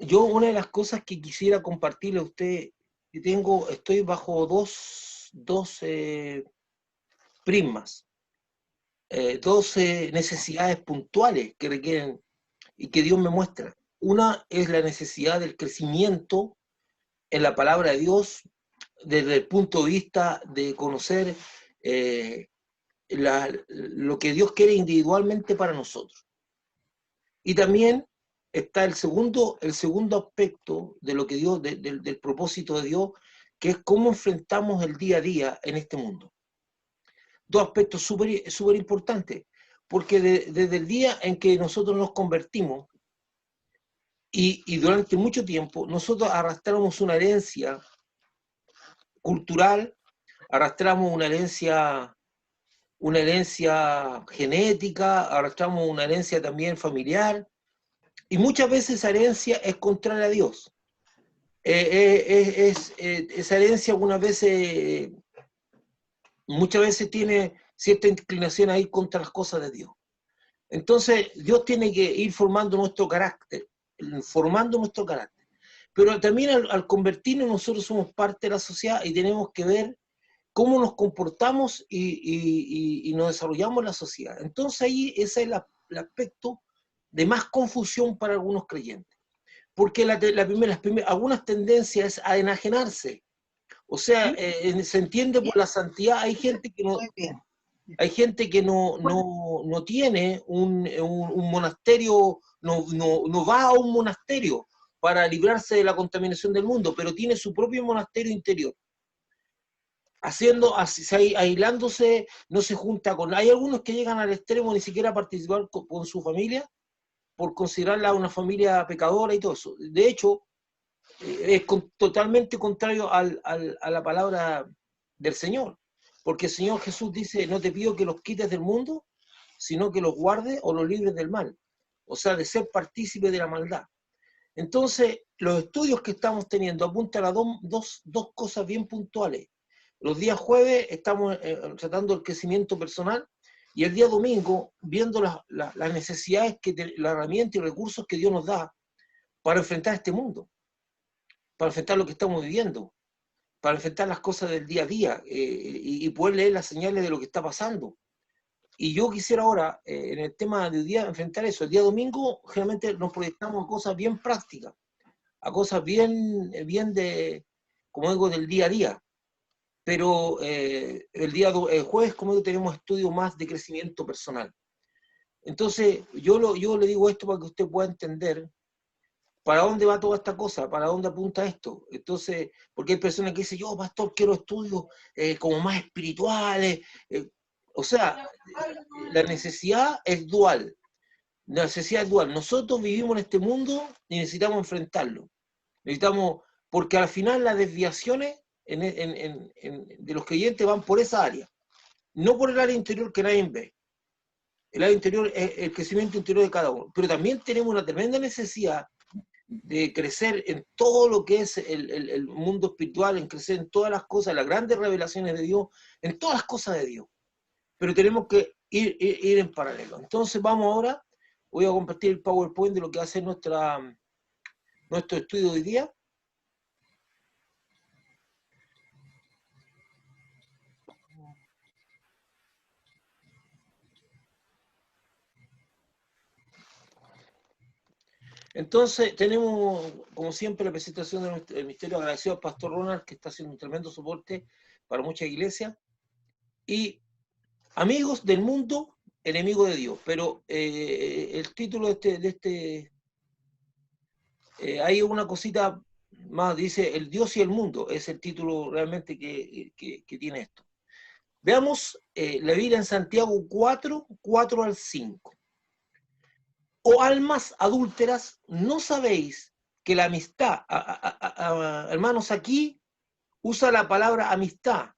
yo una de las cosas que quisiera compartirle a usted, que estoy bajo dos prismas, dos necesidades puntuales que requieren y que Dios me muestra. Una es la necesidad del crecimiento en la palabra de Dios desde el punto de vista de conocer lo que Dios quiere individualmente para nosotros. Y también está el segundo aspecto de lo que Dios, del propósito de Dios, que es cómo enfrentamos el día a día en este mundo. Dos aspectos súper importantes, porque desde el día en que nosotros nos convertimos y durante mucho tiempo, nosotros arrastramos una herencia cultural, arrastramos una herencia genética, arrastramos una herencia también familiar, y muchas veces esa herencia es contraria a Dios. Esa herencia muchas veces tiene cierta inclinación a ir contra las cosas de Dios. Entonces, Dios tiene que ir formando nuestro carácter. Pero también al convertirnos, nosotros somos parte de la sociedad y tenemos que ver cómo nos comportamos y nos desarrollamos en la sociedad. Entonces ahí ese es el aspecto de más confusión para algunos creyentes. Porque algunas tendencias a enajenarse. O sea, se entiende por la santidad. Hay gente que no tiene un monasterio, no va a un monasterio para librarse de la contaminación del mundo, pero tiene su propio monasterio interior. Aislándose, no se junta con... Hay algunos que llegan al extremo ni siquiera a participar con su familia, por considerarla una familia pecadora y todo eso. De hecho, totalmente contrario a la palabra del Señor, porque el Señor Jesús dice, no te pido que los quites del mundo, sino que los guardes o los libres del mal, o sea, de ser partícipe de la maldad. Entonces, los estudios que estamos teniendo apuntan a dos cosas bien puntuales. Los días jueves estamos tratando el crecimiento personal y el día domingo viendo las necesidades, la herramienta y recursos que Dios nos da para enfrentar este mundo, para enfrentar lo que estamos viviendo, para enfrentar las cosas del día a día y poder leer las señales de lo que está pasando. Y yo quisiera ahora, en el tema de hoy día, enfrentar eso. El día domingo generalmente nos proyectamos a cosas bien prácticas, a cosas bien como digo, del día a día. Pero el jueves, como digo, tenemos estudios más de crecimiento personal. Entonces, yo le digo esto para que usted pueda entender para dónde va toda esta cosa, para dónde apunta esto. Entonces, porque hay personas que dicen, yo, pastor, quiero estudios como más espirituales. O sea, la necesidad es dual. La necesidad es dual. Nosotros vivimos en este mundo y necesitamos enfrentarlo. Necesitamos, porque al final las desviaciones de los creyentes van por esa área, no por el área interior que nadie ve. El área interior es el crecimiento interior de cada uno. Pero también tenemos una tremenda necesidad de crecer en todo lo que es el mundo espiritual, en crecer en todas las cosas, las grandes revelaciones de Dios, en todas las cosas de Dios. Pero tenemos que ir en paralelo. Entonces vamos ahora, voy a compartir el PowerPoint de lo que va a ser nuestro estudio de hoy día. Entonces tenemos, como siempre, la presentación del misterio, agradecido al pastor Ronald, que está haciendo un tremendo soporte para muchas iglesias. Y amigos del mundo, enemigo de Dios. Pero el título hay una cosita más, dice el Dios y el mundo, es el título realmente que tiene esto. Veamos la Biblia en Santiago 4 al 5. Oh almas adúlteras, ¿no sabéis que la amistad, hermanos, aquí usa la palabra amistad?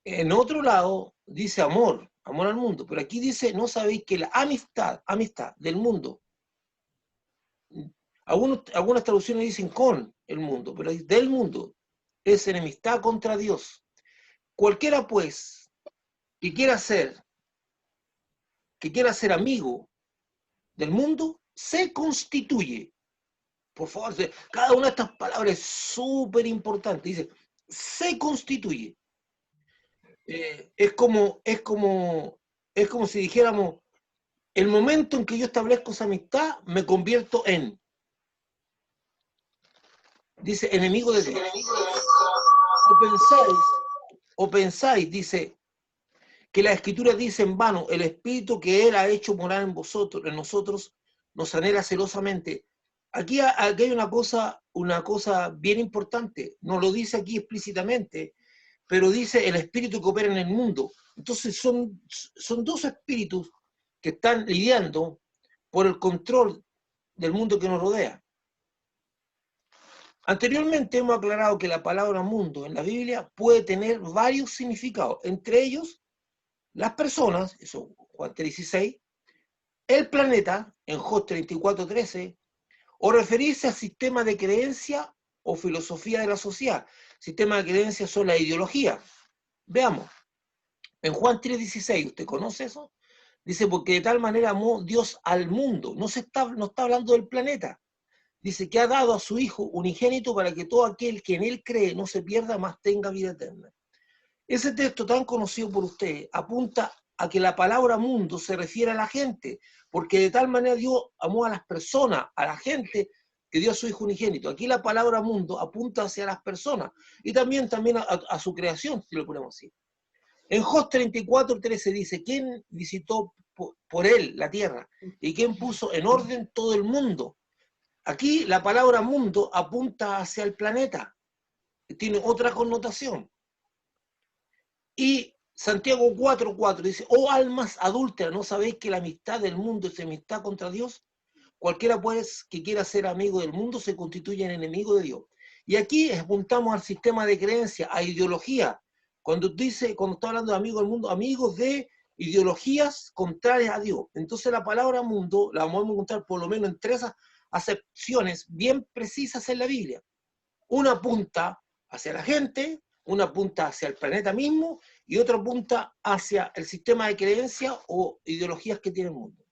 En otro lado dice amor al mundo, pero aquí dice, no sabéis que la amistad del mundo, algunas traducciones dicen con el mundo, pero del mundo, es enemistad contra Dios. Cualquiera pues que quiera ser amigo del mundo, se constituye Por favor, cada una de estas palabras es súper importante. Dice, se constituye. Es como si dijéramos, el momento en que yo establezco esa amistad, me convierto en, dice, enemigo de Dios. O pensáis, dice, que la Escritura dice en vano, el Espíritu que Él ha hecho morar en vosotros, en nosotros, nos anhela celosamente. Aquí hay una cosa bien importante, no lo dice aquí explícitamente, pero dice el espíritu que opera en el mundo. Entonces son dos espíritus que están lidiando por el control del mundo que nos rodea. Anteriormente hemos aclarado que la palabra mundo en la Biblia puede tener varios significados, entre ellos las personas, eso Juan 3:16, el planeta, en Job 34:13, o referirse al sistema de creencia o filosofía de la sociedad. Sistema de creencia son las ideologías. Veamos, en Juan 3:16, ¿usted conoce eso? Dice, porque de tal manera amó Dios al mundo, no está hablando del planeta. Dice que ha dado a su Hijo unigénito para que todo aquel que en Él cree no se pierda, mas tenga vida eterna. Ese texto tan conocido por usted apunta a que la palabra mundo se refiere a la gente, porque de tal manera Dios amó a las personas, a la gente, que dio a su Hijo unigénito. Aquí la palabra mundo apunta hacia las personas y también a su creación, si lo ponemos así. En Job 34:13 dice, ¿quién visitó por él la tierra? ¿Y quién puso en orden todo el mundo? Aquí la palabra mundo apunta hacia el planeta, tiene otra connotación. Y Santiago 4:4 dice, oh almas adúlteras, ¿no sabéis que la amistad del mundo es amistad contra Dios? Cualquiera pues que quiera ser amigo del mundo se constituye en enemigo de Dios. Y aquí apuntamos al sistema de creencia, a ideología. Cuando está hablando de amigos del mundo, amigos de ideologías contrarias a Dios. Entonces la palabra mundo la vamos a encontrar por lo menos en tres acepciones bien precisas en la Biblia. Una apunta hacia la gente, una apunta hacia el planeta mismo y otra apunta hacia el sistema de creencias o ideologías que tiene el mundo.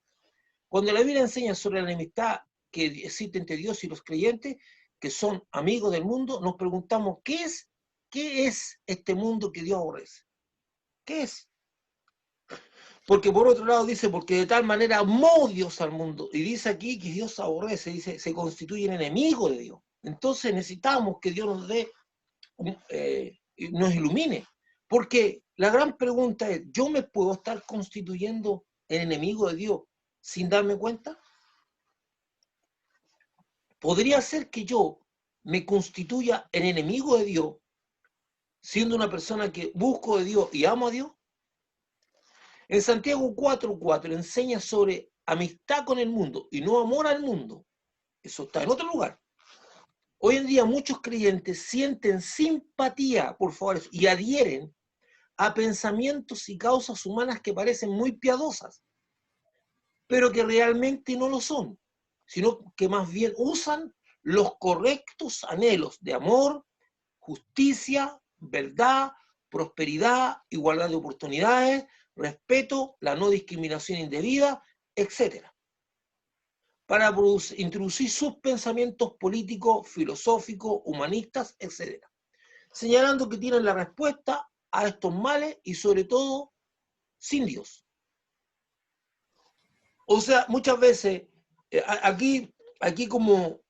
Cuando la Biblia enseña sobre la enemistad que existe entre Dios y los creyentes, que son amigos del mundo, nos preguntamos, ¿qué es este mundo que Dios aborrece? ¿Qué es? Porque por otro lado dice, porque de tal manera amó Dios al mundo, y dice aquí que Dios aborrece, dice, se constituye en enemigo de Dios. Entonces necesitamos que Dios nos ilumine, porque la gran pregunta es, ¿yo me puedo estar constituyendo en enemigo de Dios sin darme cuenta? ¿Podría ser que yo me constituya en enemigo de Dios siendo una persona que busco de Dios y amo a Dios? En Santiago 4:4 enseña sobre amistad con el mundo y no amor al mundo. Eso está en otro lugar. Hoy en día muchos creyentes sienten simpatía, por favor, y adhieren a pensamientos y causas humanas que parecen muy piadosas, pero que realmente no lo son, sino que más bien usan los correctos anhelos de amor, justicia, verdad, prosperidad, igualdad de oportunidades, respeto, la no discriminación indebida, etc., para introducir sus pensamientos políticos, filosóficos, humanistas, etc., señalando que tienen la respuesta a estos males y sobre todo sin Dios. O sea, muchas veces aquí como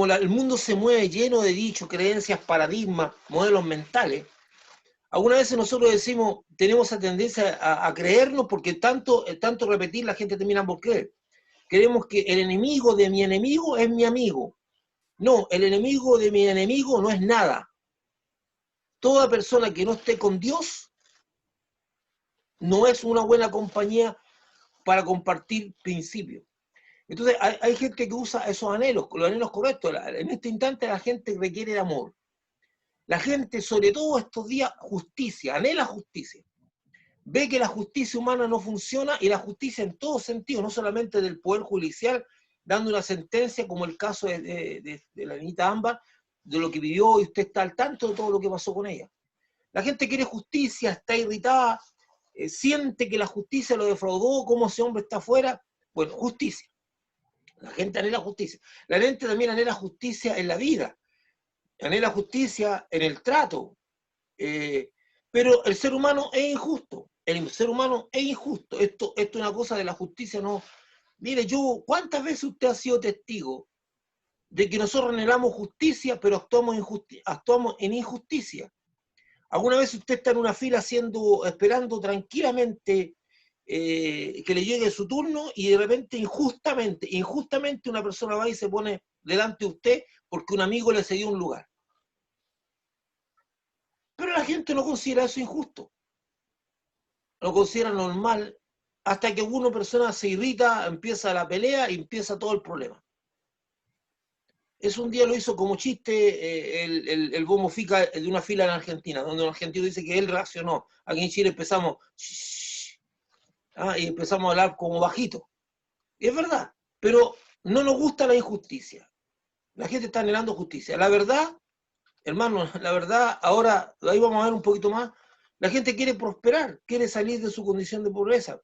el mundo se mueve lleno de dichos, creencias, paradigmas, modelos mentales, algunas veces nosotros decimos, tenemos esa tendencia a creernos porque tanto repetir la gente termina por creer. Creemos que el enemigo de mi enemigo es mi amigo. No, el enemigo de mi enemigo no es nada. Toda persona que no esté con Dios no es una buena compañía para compartir principios. Entonces hay gente que usa esos anhelos, los anhelos correctos. En este instante la gente requiere de amor. La gente, sobre todo estos días, justicia, anhela justicia. Ve que la justicia humana no funciona y la justicia en todo sentido, no solamente del Poder Judicial, dando una sentencia como el caso de la niñita Ámbar, de lo que vivió y usted está al tanto de todo lo que pasó con ella. La gente quiere justicia, está irritada, siente que la justicia lo defraudó, cómo ese hombre está afuera. Bueno, justicia. La gente anhela justicia. La gente también anhela justicia en la vida, anhela justicia en el trato. Pero el ser humano es injusto. El ser humano es injusto. Esto es una cosa de la justicia, no. Mire, ¿cuántas veces usted ha sido testigo de que nosotros anhelamos justicia, pero actuamos en injusticia? ¿Alguna vez usted está en una fila esperando tranquilamente que le llegue su turno y de repente injustamente una persona va y se pone delante de usted porque un amigo le cedió un lugar? Pero la gente no considera eso injusto, lo considera normal, hasta que una persona se irrita, empieza la pelea y empieza todo el problema. Eso un día lo hizo como chiste el Bomo Fica de una fila en Argentina, donde un argentino dice que él reaccionó. Aquí en Chile empezamos y empezamos a hablar como bajito. Y es verdad, pero no nos gusta la injusticia. La gente está anhelando justicia. La verdad, hermano, la verdad, ahora, ahí vamos a ver un poquito más, la gente quiere prosperar, quiere salir de su condición de pobreza,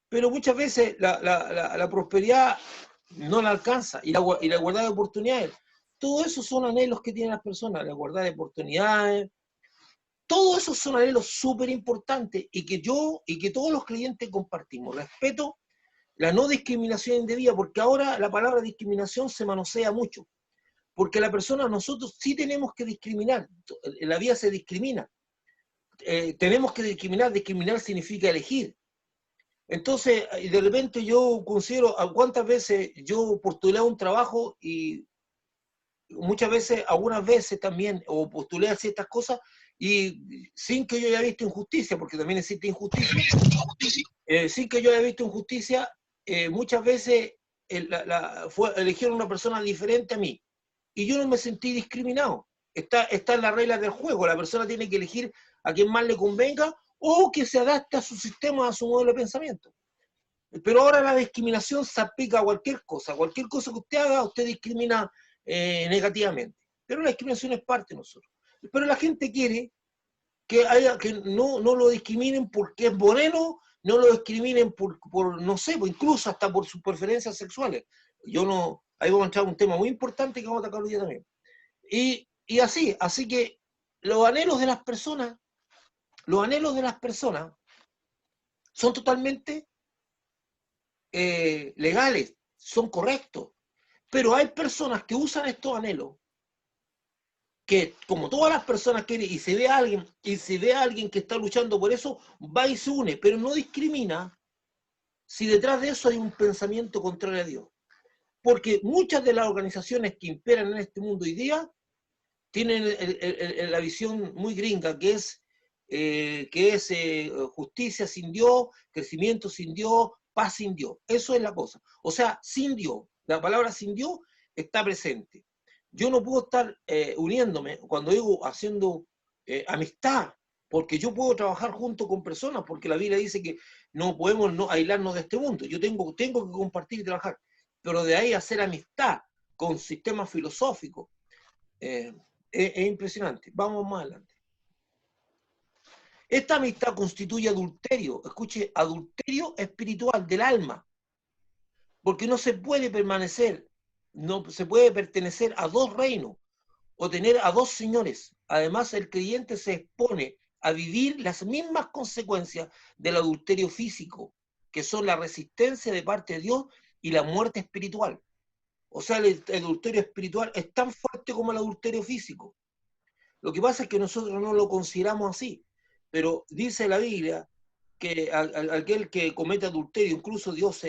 pero muchas veces la prosperidad no la alcanza y la igualdad de oportunidades. Todo eso son anhelos que tienen las personas, la igualdad de oportunidades. Todos esos son anhelos súper importantes y que todos los creyentes compartimos. Respeto, la no discriminación indebida, porque ahora la palabra discriminación se manosea mucho. Porque nosotros sí tenemos que discriminar. En la vida se discrimina. Tenemos que discriminar significa elegir. Entonces, de repente yo considero, ¿cuántas veces yo postulé a un trabajo y muchas veces, algunas veces también, o postulé a ciertas cosas y sin que yo haya visto injusticia, porque también existe injusticia, sin que yo haya visto injusticia, muchas veces eligieron una persona diferente a mí y yo no me sentí discriminado. Está en las reglas del juego, la persona tiene que elegir a quien más le convenga o que se adapte a su sistema, a su modelo de pensamiento. Pero ahora la discriminación se aplica a cualquier cosa que usted haga, usted discrimina negativamente. Pero la discriminación es parte de nosotros. Pero la gente quiere que no lo discriminen porque es moreno, no lo discriminen no sé, incluso hasta por sus preferencias sexuales. Ahí vamos a entrar a un tema muy importante que vamos a tocar hoy día también. Y así que los anhelos de las personas son totalmente legales, son correctos, pero hay personas que usan estos anhelos, que como todas las personas quieren, y se ve a alguien que está luchando por eso, va y se une, pero no discrimina si detrás de eso hay un pensamiento contrario a Dios. Porque muchas de las organizaciones que imperan en este mundo hoy día tienen la visión muy gringa, que es justicia sin Dios, crecimiento sin Dios, paz sin Dios. Eso es la cosa. O sea, sin Dios. La palabra sin Dios está presente. Yo no puedo estar uniéndome, cuando digo haciendo amistad, porque yo puedo trabajar junto con personas, porque la Biblia dice que no podemos no aislarnos de este mundo. Yo tengo que compartir y trabajar. Pero de ahí hacer amistad con sistemas filosóficos, es impresionante. Vamos más adelante. Esta amistad constituye adulterio, escuche, adulterio espiritual del alma, porque no se puede pertenecer a dos reinos o tener a dos señores. Además, el creyente se expone a vivir las mismas consecuencias del adulterio físico, que son la resistencia de parte de Dios y la muerte espiritual. O sea, el adulterio espiritual es tan fuerte como el adulterio físico. Lo que pasa es que nosotros no lo consideramos así, pero dice la Biblia que aquel que comete adulterio, incluso Dios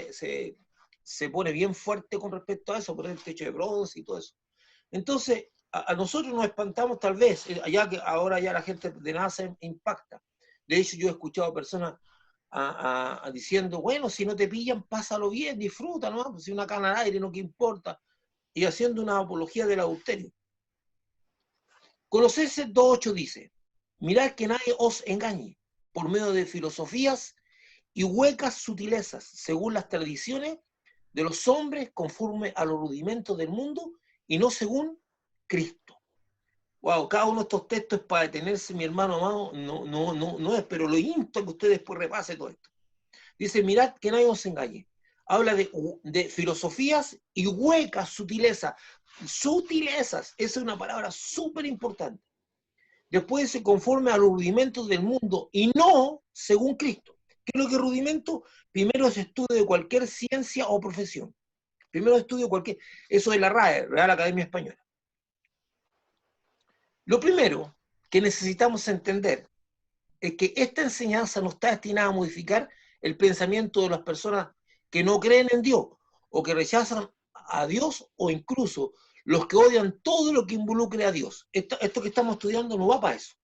se pone bien fuerte con respecto a eso, por el techo de bronce y todo eso. Entonces, a nosotros nos espantamos tal vez, allá que ahora ya la gente de nada se impacta. De hecho, yo he escuchado personas diciendo, bueno, si no te pillan, pásalo bien, disfruta, ¿no? Pues si una cana al aire, no que importa, y haciendo una apología del adulterio. Colosenses 2:8 dice, mirad que nadie os engañe por medio de filosofías y huecas sutilezas, según las tradiciones de los hombres conforme a los rudimentos del mundo y no según Cristo. Wow, cada uno de estos textos es para detenerse, mi hermano amado, no es, pero lo insto a que usted después repase todo esto. Dice, mirad que nadie os engañe. habla de filosofías y huecas sutilezas. Sutilezas, esa es una palabra súper importante. Después se conforme a los rudimentos del mundo y no según Cristo. ¿Qué es lo que es rudimento? Primero es estudio de cualquier ciencia o profesión. Primero estudio cualquier... Eso es la RAE, Real Academia Española. Lo primero que necesitamos entender es que esta enseñanza no está destinada a modificar el pensamiento de las personas que no creen en Dios o que rechazan a Dios, o incluso los que odian todo lo que involucre a Dios. Esto que estamos estudiando no va para eso.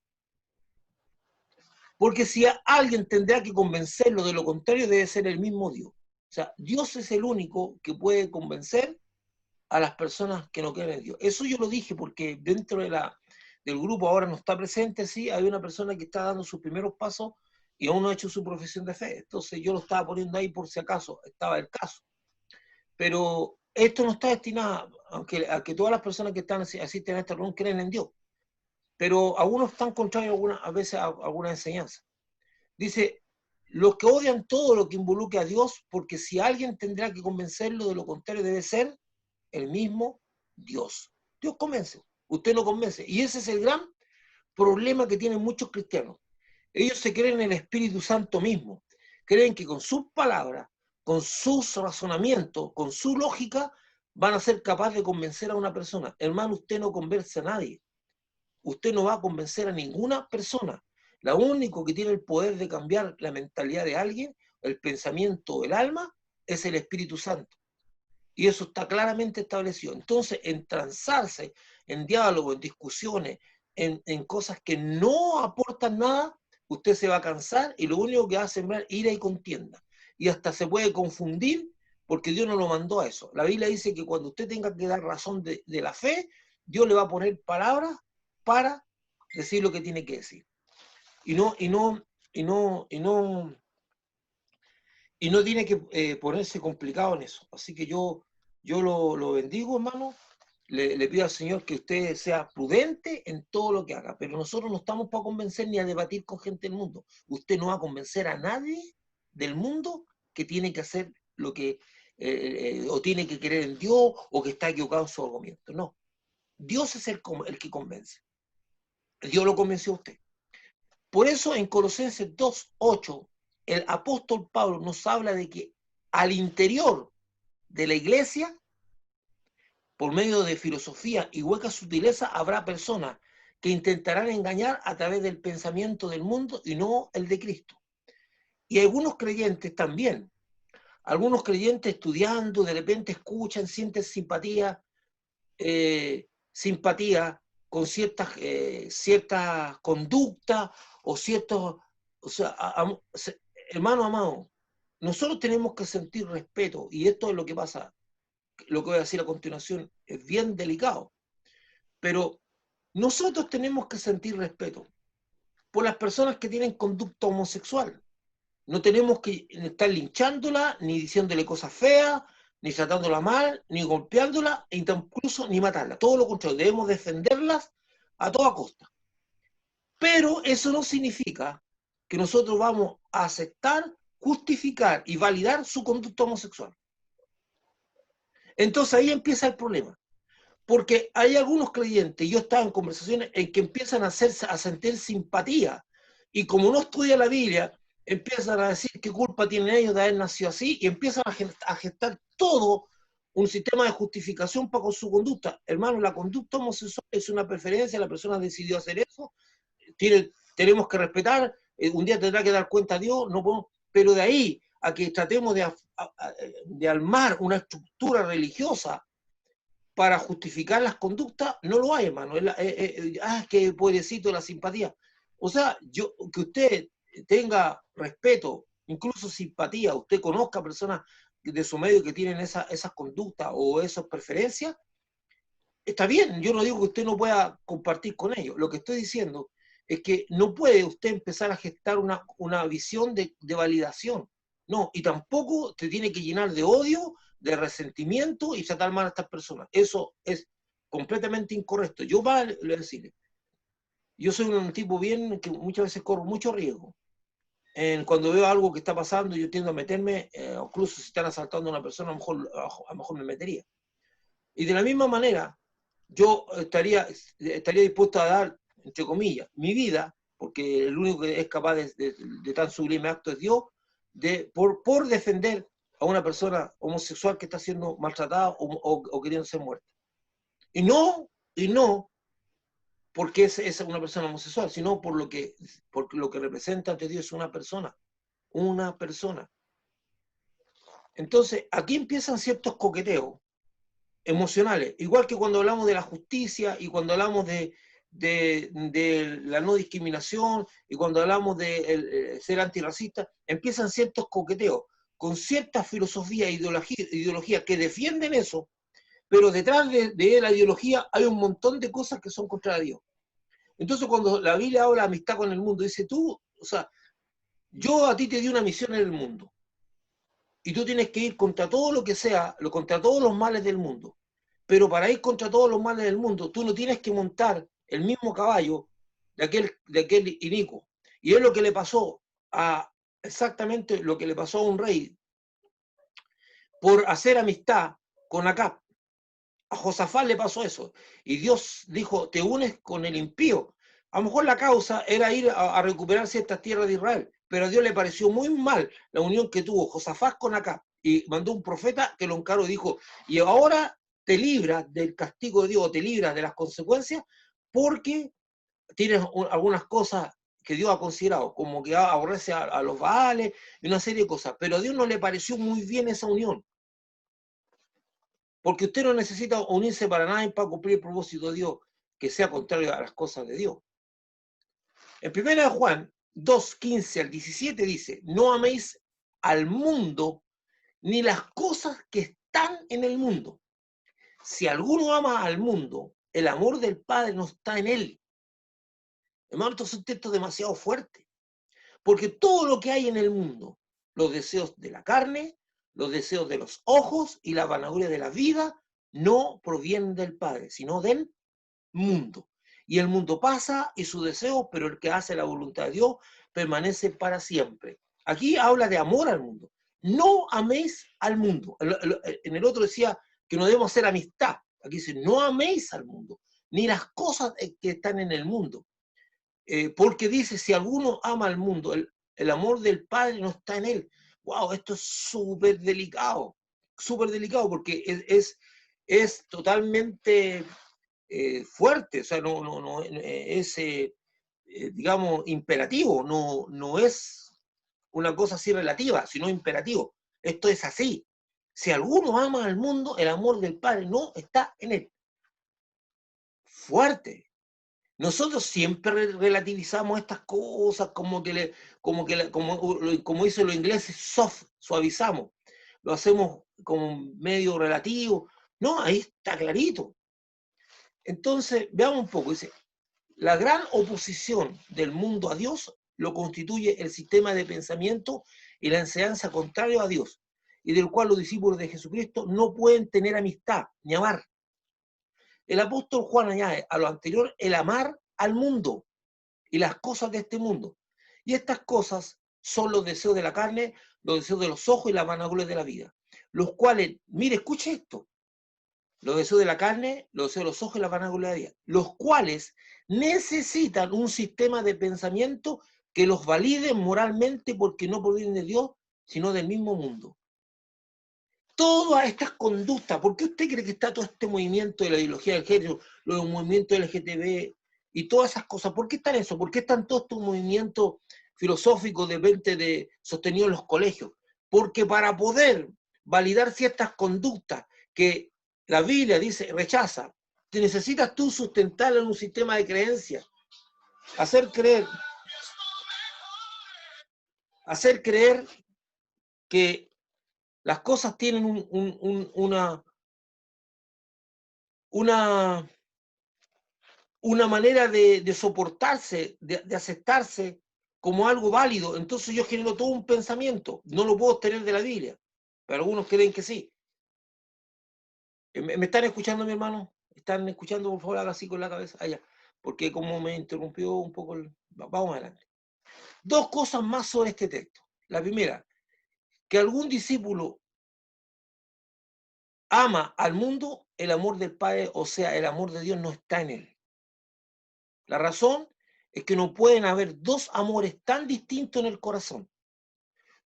Porque si alguien tendrá que convencerlo de lo contrario, debe ser el mismo Dios. O sea, Dios es el único que puede convencer a las personas que no creen en Dios. Eso yo lo dije porque dentro del grupo ahora no está presente, sí, hay una persona que está dando sus primeros pasos y aún no ha hecho su profesión de fe. Entonces yo lo estaba poniendo ahí por si acaso estaba el caso. Pero esto no está destinado a que todas las personas que asisten a esta reunión creen en Dios. Pero algunos están contrarios a veces a alguna enseñanza. Dice, los que odian todo lo que involucre a Dios, porque si alguien tendrá que convencerlo de lo contrario, debe ser el mismo Dios. Dios convence, usted no convence. Y ese es el gran problema que tienen muchos cristianos. Ellos se creen en el Espíritu Santo mismo. Creen que con sus palabras, con sus razonamientos, con su lógica, van a ser capaces de convencer a una persona. Hermano, usted no convence a nadie. Usted no va a convencer a ninguna persona. La único que tiene el poder de cambiar la mentalidad de alguien, el pensamiento, el alma, es el Espíritu Santo. Y eso está claramente establecido. Entonces, en transarse, en diálogo, en discusiones, en cosas que no aportan nada, usted se va a cansar y lo único que va a sembrar ira y contienda. Y hasta se puede confundir porque Dios no lo mandó a eso. La Biblia dice que cuando usted tenga que dar razón de la fe, Dios le va a poner palabras para decir lo que tiene que decir. Y no tiene que ponerse complicado en eso. Así que yo lo bendigo, hermano. Le pido al Señor que usted sea prudente en todo lo que haga. Pero nosotros no estamos para convencer ni a debatir con gente del mundo. Usted no va a convencer a nadie del mundo que tiene que hacer lo que, o tiene que creer en Dios, o que está equivocado en su argumento. No. Dios es el que convence. Dios lo convenció a usted. Por eso en Colosenses 2:8, el apóstol Pablo nos habla de que al interior de la iglesia, por medio de filosofía y hueca sutileza, habrá personas que intentarán engañar a través del pensamiento del mundo y no el de Cristo. Y algunos creyentes también, algunos creyentes estudiando, de repente escuchan, sienten simpatía con ciertas conductas o ciertos, o sea, hermano amado, nosotros tenemos que sentir respeto, y esto es lo que pasa, lo que voy a decir a continuación es bien delicado, pero nosotros tenemos que sentir respeto por las personas que tienen conducta homosexual. No tenemos que estar linchándola, ni diciéndole cosas feas, ni tratándola mal, ni golpeándola, e incluso ni matarla. Todo lo contrario, debemos defenderlas a toda costa. Pero eso no significa que nosotros vamos a aceptar, justificar y validar su conducta homosexual. Entonces ahí empieza el problema. Porque hay algunos creyentes, yo estaba en conversaciones en que empiezan a sentir simpatía, y como no estudian la Biblia, empiezan a decir qué culpa tienen ellos de haber nacido así, y empiezan a gestar todo un sistema de justificación para con su conducta. Hermano, la conducta homosexual es una preferencia, la persona decidió hacer eso, tenemos que respetar, un día tendrá que dar cuenta a Dios, no podemos, pero de ahí a que tratemos de armar una estructura religiosa para justificar las conductas, no lo hay, hermano. Que pobrecito, la simpatía. O sea, que usted tenga respeto, incluso simpatía, usted conozca personas de su medio que tienen esas conductas o esas preferencias, está bien. Yo no digo que usted no pueda compartir con ellos. Lo que estoy diciendo es que no puede usted empezar a gestar una visión de validación. No, y tampoco te tiene que llenar de odio, de resentimiento y tratar mal a estas personas. Eso es completamente incorrecto. Yo le decirle, yo soy un tipo bien que muchas veces corro mucho riesgo. cuando veo algo que está pasando, yo tiendo a meterme, incluso si están asaltando a una persona, a lo mejor me metería. Y de la misma manera, yo estaría dispuesto a dar, entre comillas, mi vida, porque el único que es capaz de tan sublime acto es Dios, por defender a una persona homosexual que está siendo maltratada o queriendo ser muerta. Y no porque es una persona homosexual, sino por lo que representa ante Dios una persona. Una persona. Entonces, aquí empiezan ciertos coqueteos emocionales, igual que cuando hablamos de la justicia y cuando hablamos de la no discriminación y cuando hablamos de ser antirracista, empiezan ciertos coqueteos con ciertas filosofías e ideologías que defienden eso, pero detrás de la ideología hay un montón de cosas que son contra Dios. Entonces, cuando la Biblia habla de amistad con el mundo, dice tú, o sea, yo a ti te di una misión en el mundo y tú tienes que ir contra todo lo que sea, contra todos los males del mundo. Pero para ir contra todos los males del mundo, tú no tienes que montar el mismo caballo de aquel inicuo. Y es lo que le pasó exactamente lo que le pasó a un rey por hacer amistad con Acab. A Josafat le pasó eso. Y Dios dijo, te unes con el impío. A lo mejor la causa era ir a recuperar ciertas tierras de Israel, pero a Dios le pareció muy mal la unión que tuvo Josafat con Acab. Y mandó un profeta que lo encaró y dijo, y ahora te libras del castigo de Dios, te libras de las consecuencias, porque tienes algunas cosas que Dios ha considerado, como que aborrece a los Baales y una serie de cosas. Pero a Dios no le pareció muy bien esa unión. Porque usted no necesita unirse para nada para cumplir el propósito de Dios, que sea contrario a las cosas de Dios. En 1 Juan 2, 15 al 17 dice, no améis al mundo ni las cosas que están en el mundo. Si alguno ama al mundo, el amor del Padre no está en él. Hermano, esto es un texto demasiado fuerte. Porque todo lo que hay en el mundo, los deseos de la carne, los deseos de los ojos y la vanagloria de la vida, no provienen del Padre, sino del mundo. Y el mundo pasa y su deseo, pero el que hace la voluntad de Dios permanece para siempre. Aquí habla de amor al mundo. No améis al mundo. En el otro decía que no debemos hacer amistad. Aquí dice, no améis al mundo, ni las cosas que están en el mundo. Porque dice, si alguno ama al mundo, el amor del Padre no está en él. Wow, esto es súper delicado porque es totalmente fuerte, o sea, no es, digamos, imperativo, no es una cosa así relativa, sino imperativo. Esto es así. Si alguno ama al mundo, el amor del Padre no está en él. Fuerte. Nosotros siempre relativizamos estas cosas como dicen los ingleses, soft, suavizamos. Lo hacemos como medio relativo. No, ahí está clarito. Entonces, veamos un poco. Dice, la gran oposición del mundo a Dios lo constituye el sistema de pensamiento y la enseñanza contrario a Dios, y del cual los discípulos de Jesucristo no pueden tener amistad ni amar. El apóstol Juan añade a lo anterior el amar al mundo y las cosas de este mundo. Y estas cosas son los deseos de la carne, los deseos de los ojos y la vanagloria de la vida, los cuales, mire, escuche esto, los deseos de la carne, los deseos de los ojos y la vanagloria de la vida, los cuales necesitan un sistema de pensamiento que los valide moralmente porque no provienen de Dios, sino del mismo mundo. Todas estas conductas, ¿por qué usted cree que está todo este movimiento de la ideología del género, los movimientos LGTB y todas esas cosas? ¿Por qué están eso? ¿Por qué están todos estos movimientos filosóficos sostenidos en los colegios? Porque para poder validar ciertas conductas que la Biblia dice rechaza, te necesitas tú sustentarlo en un sistema de creencias, hacer creer que las cosas tienen una manera de soportarse, de aceptarse como algo válido. Entonces yo genero todo un pensamiento. No lo puedo obtener de la Biblia, pero algunos creen que sí. ¿Me están escuchando, mi hermano? ¿Están escuchando? Por favor, haga así con la cabeza. Allá. Porque como me interrumpió un poco vamos adelante. Dos cosas más sobre este texto. La primera, que algún discípulo ama al mundo, el amor del Padre, o sea, el amor de Dios no está en él. La razón es que no pueden haber dos amores tan distintos en el corazón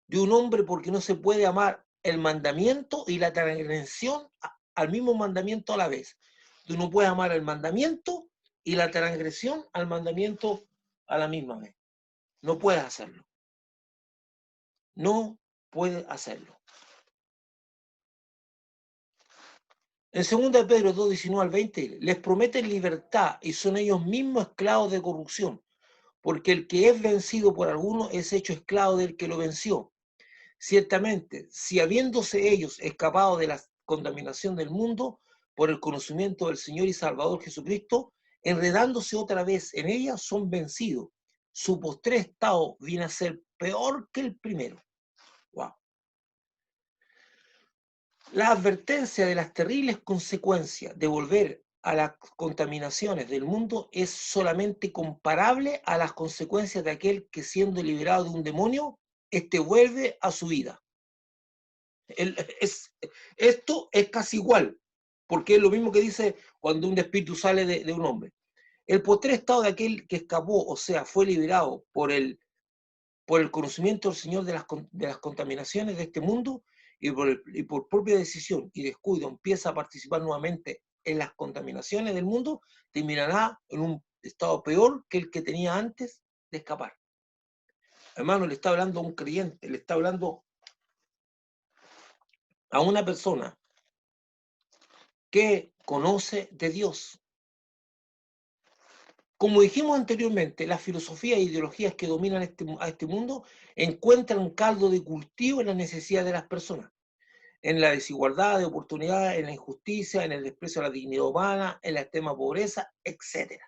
de un hombre, porque no se puede amar el mandamiento y la transgresión al mismo mandamiento a la vez. Tú no puedes amar el mandamiento y la transgresión al mandamiento a la misma vez. No puedes hacerlo. No puedes hacerlo. En 2 de Pedro 2, 19 al 20, les prometen libertad y son ellos mismos esclavos de corrupción, porque el que es vencido por alguno es hecho esclavo del que lo venció. Ciertamente, si habiéndose ellos escapado de la contaminación del mundo por el conocimiento del Señor y Salvador Jesucristo, enredándose otra vez en ella, son vencidos. Su postrer estado viene a ser peor que el primero. Wow. La advertencia de las terribles consecuencias de volver a las contaminaciones del mundo es solamente comparable a las consecuencias de aquel que, siendo liberado de un demonio, vuelve a su vida. Esto es casi igual, porque es lo mismo que dice cuando un espíritu sale de un hombre. El postrer estado de aquel que escapó, o sea, fue liberado por el conocimiento del Señor de las contaminaciones de este mundo y por propia decisión y descuido empieza a participar nuevamente en las contaminaciones del mundo, terminará en un estado peor que el que tenía antes de escapar. Hermano, le está hablando a un creyente, le está hablando a una persona que conoce de Dios. Como dijimos anteriormente, las filosofías e ideologías que dominan a este mundo encuentran un caldo de cultivo en las necesidades de las personas, en la desigualdad de oportunidades, en la injusticia, en el desprecio a la dignidad humana, en la extrema pobreza, etc.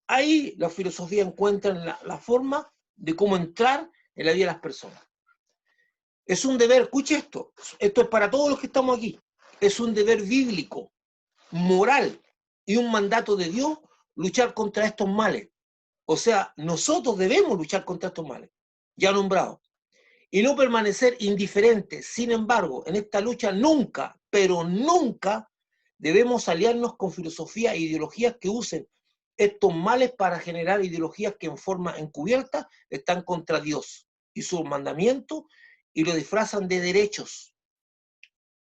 Ahí la filosofía encuentra la forma de cómo entrar en la vida de las personas. Es un deber, escuche esto es para todos los que estamos aquí, es un deber bíblico, moral y un mandato de Dios luchar contra estos males. O sea, nosotros debemos luchar contra estos males, ya nombrados, y no permanecer indiferentes. Sin embargo, en esta lucha nunca, pero nunca, debemos aliarnos con filosofías e ideologías que usen estos males para generar ideologías que en forma encubierta están contra Dios y sus mandamientos y lo disfrazan de derechos.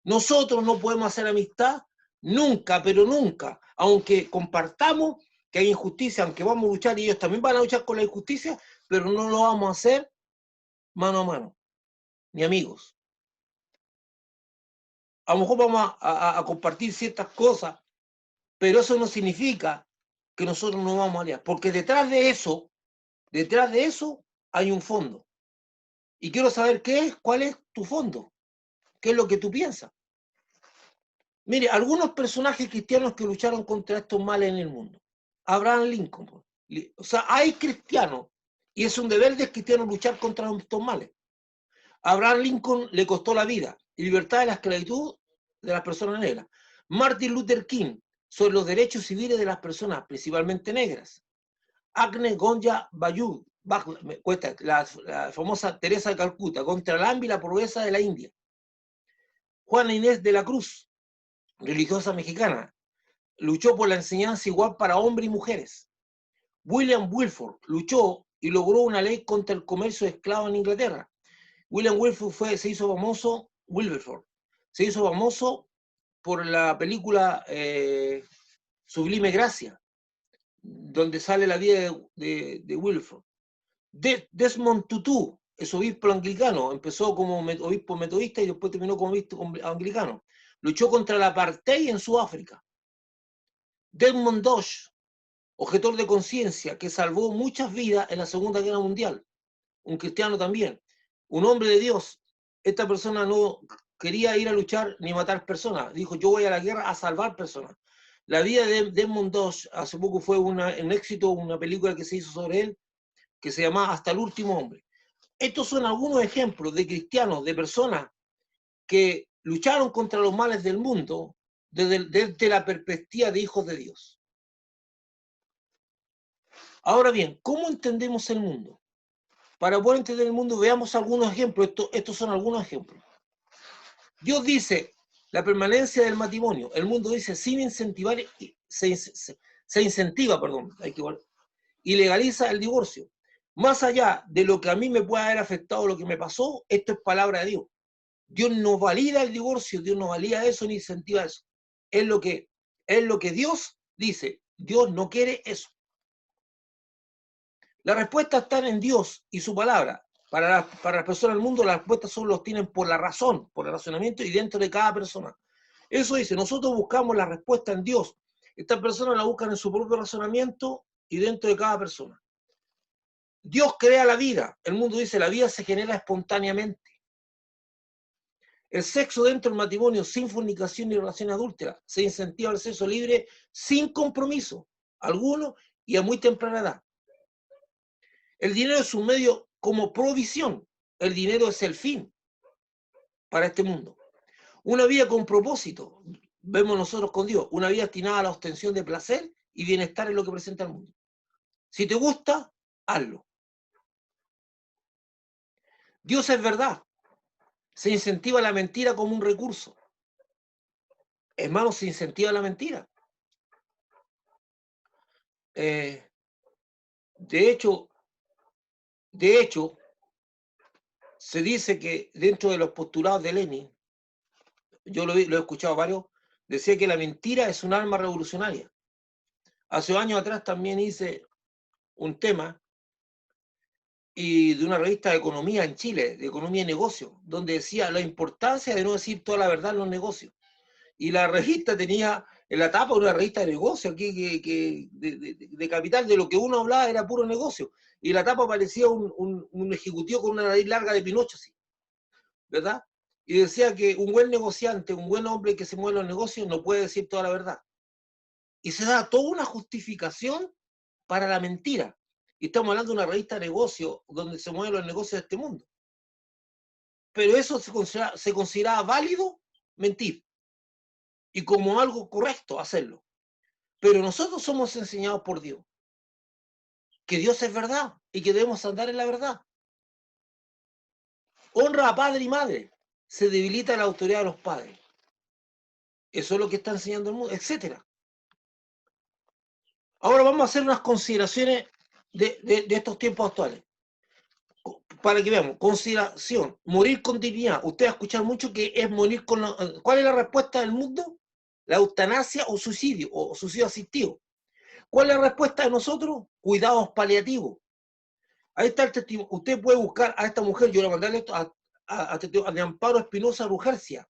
Nosotros no podemos hacer amistad nunca, pero nunca, aunque compartamos que hay injusticia, aunque vamos a luchar y ellos también van a luchar con la injusticia, pero no lo vamos a hacer mano a mano, ni amigos. A lo mejor vamos a compartir ciertas cosas, pero eso no significa que nosotros no vamos a aliar, porque detrás de eso hay un fondo. Y quiero saber cuál es tu fondo, qué es lo que tú piensas. Mire, algunos personajes cristianos que lucharon contra estos males en el mundo. Abraham Lincoln. O sea, hay cristianos, y es un deber de cristianos luchar contra estos males. Abraham Lincoln le costó la vida y libertad de la esclavitud de las personas negras. Martin Luther King sobre los derechos civiles de las personas, principalmente negras. Agnes Gonja Bayou, la famosa Teresa de Calcuta, contra el hambre y la pobreza de la India. Juana Inés de la Cruz, religiosa mexicana, luchó por la enseñanza igual para hombres y mujeres. William Wilberforce luchó y logró una ley contra el comercio de esclavos en Inglaterra. William Wilberforce se hizo famoso por la película Sublime Gracia, donde sale la vida de Wilberforce. Desmond Tutu es obispo anglicano, empezó como obispo metodista y después terminó como obispo anglicano. Luchó contra la apartheid en Sudáfrica. Desmond Dosh, objetor de conciencia, que salvó muchas vidas en la Segunda Guerra Mundial, un cristiano también, un hombre de Dios. Esta persona no quería ir a luchar ni matar personas, dijo yo voy a la guerra a salvar personas. La vida de Desmond Dosh hace poco fue un éxito, una película que se hizo sobre él, que se llama Hasta el último hombre. Estos son algunos ejemplos de cristianos, de personas que lucharon contra los males del mundo desde la perspectiva de hijos de Dios. Ahora bien, ¿cómo entendemos el mundo? para poder entender el mundo, veamos algunos ejemplos. Estos son algunos ejemplos. Dios dice la permanencia del matrimonio. El mundo dice sin incentivar, se incentiva, perdón, y legaliza el divorcio. Más allá de lo que a mí me pueda haber afectado lo que me pasó, esto es palabra de Dios. Dios no valida el divorcio, Dios no valida eso ni incentiva eso. Es lo que Dios dice. Dios no quiere eso. La respuesta está en Dios y su palabra. Para las personas del mundo, las respuestas solo los tienen por la razón, por el razonamiento y dentro de cada persona. Eso dice, nosotros buscamos la respuesta en Dios. Estas personas la buscan en su propio razonamiento y dentro de cada persona. Dios crea la vida. El mundo dice, la vida se genera espontáneamente. El sexo dentro del matrimonio sin fornicación ni relación adúltera. Se incentiva el sexo libre sin compromiso alguno y a muy temprana edad. El dinero es un medio como provisión. El dinero es el fin para este mundo. Una vida con propósito, vemos nosotros con Dios, una vida destinada a la obtención de placer y bienestar es lo que presenta el mundo. Si te gusta, hazlo. Dios es verdad. Se incentiva la mentira como un recurso. Hermanos, se incentiva la mentira. De hecho, se dice que dentro de los postulados de Lenin, yo lo he escuchado varios, decía que la mentira es un arma revolucionaria. Hace años atrás también hice un tema y de una revista de economía en Chile, de economía y negocios, donde decía la importancia de no decir toda la verdad en los negocios. Y la revista tenía en la tapa una revista de negocios, de capital, de lo que uno hablaba era puro negocio. Y en la tapa aparecía un ejecutivo con una nariz larga de Pinocho, así, ¿verdad? Y decía que un buen negociante, un buen hombre que se mueve en los negocios no puede decir toda la verdad. Y se da toda una justificación para la mentira. Y estamos hablando de una revista de negocios donde se mueven los negocios de este mundo. Pero eso se considera válido mentir. Y como algo correcto hacerlo. Pero nosotros somos enseñados por Dios. Que Dios es verdad y que debemos andar en la verdad. Honra a padre y madre. Se debilita la autoridad de los padres. Eso es lo que está enseñando el mundo, etc. Ahora vamos a hacer unas consideraciones de estos tiempos actuales. Para que veamos, consideración, morir con dignidad. Usted va a escuchar mucho que es morir con... ¿Cuál es la respuesta del mundo? La eutanasia o suicidio asistido. ¿Cuál es la respuesta de nosotros? Cuidados paliativos. Ahí está el testimonio. Usted puede buscar a esta mujer, yo le mandé esto a de Amparo Espinosa Rugercia.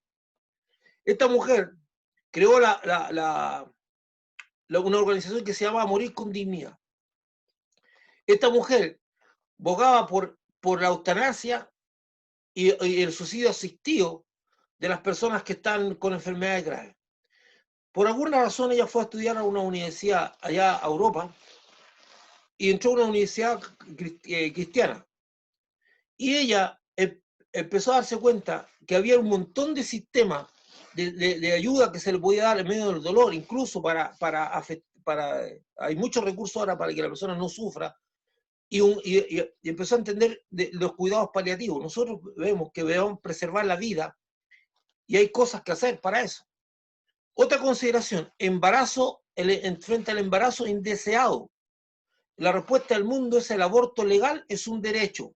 Esta mujer creó una organización que se llama Morir con Dignidad. Esta mujer bogaba por la eutanasia y el suicidio asistido de las personas que están con enfermedades graves. Por alguna razón ella fue a estudiar a una universidad allá a Europa y entró a una universidad cristiana. Y ella empezó a darse cuenta que había un montón de sistemas de ayuda que se le podía dar en medio del dolor, incluso hay muchos recursos ahora para que la persona no sufra, y empezó a entender los cuidados paliativos. Nosotros vemos que debemos preservar la vida y hay cosas que hacer para eso. Otra consideración, embarazo, frente al embarazo indeseado. La respuesta del mundo es el aborto legal es un derecho.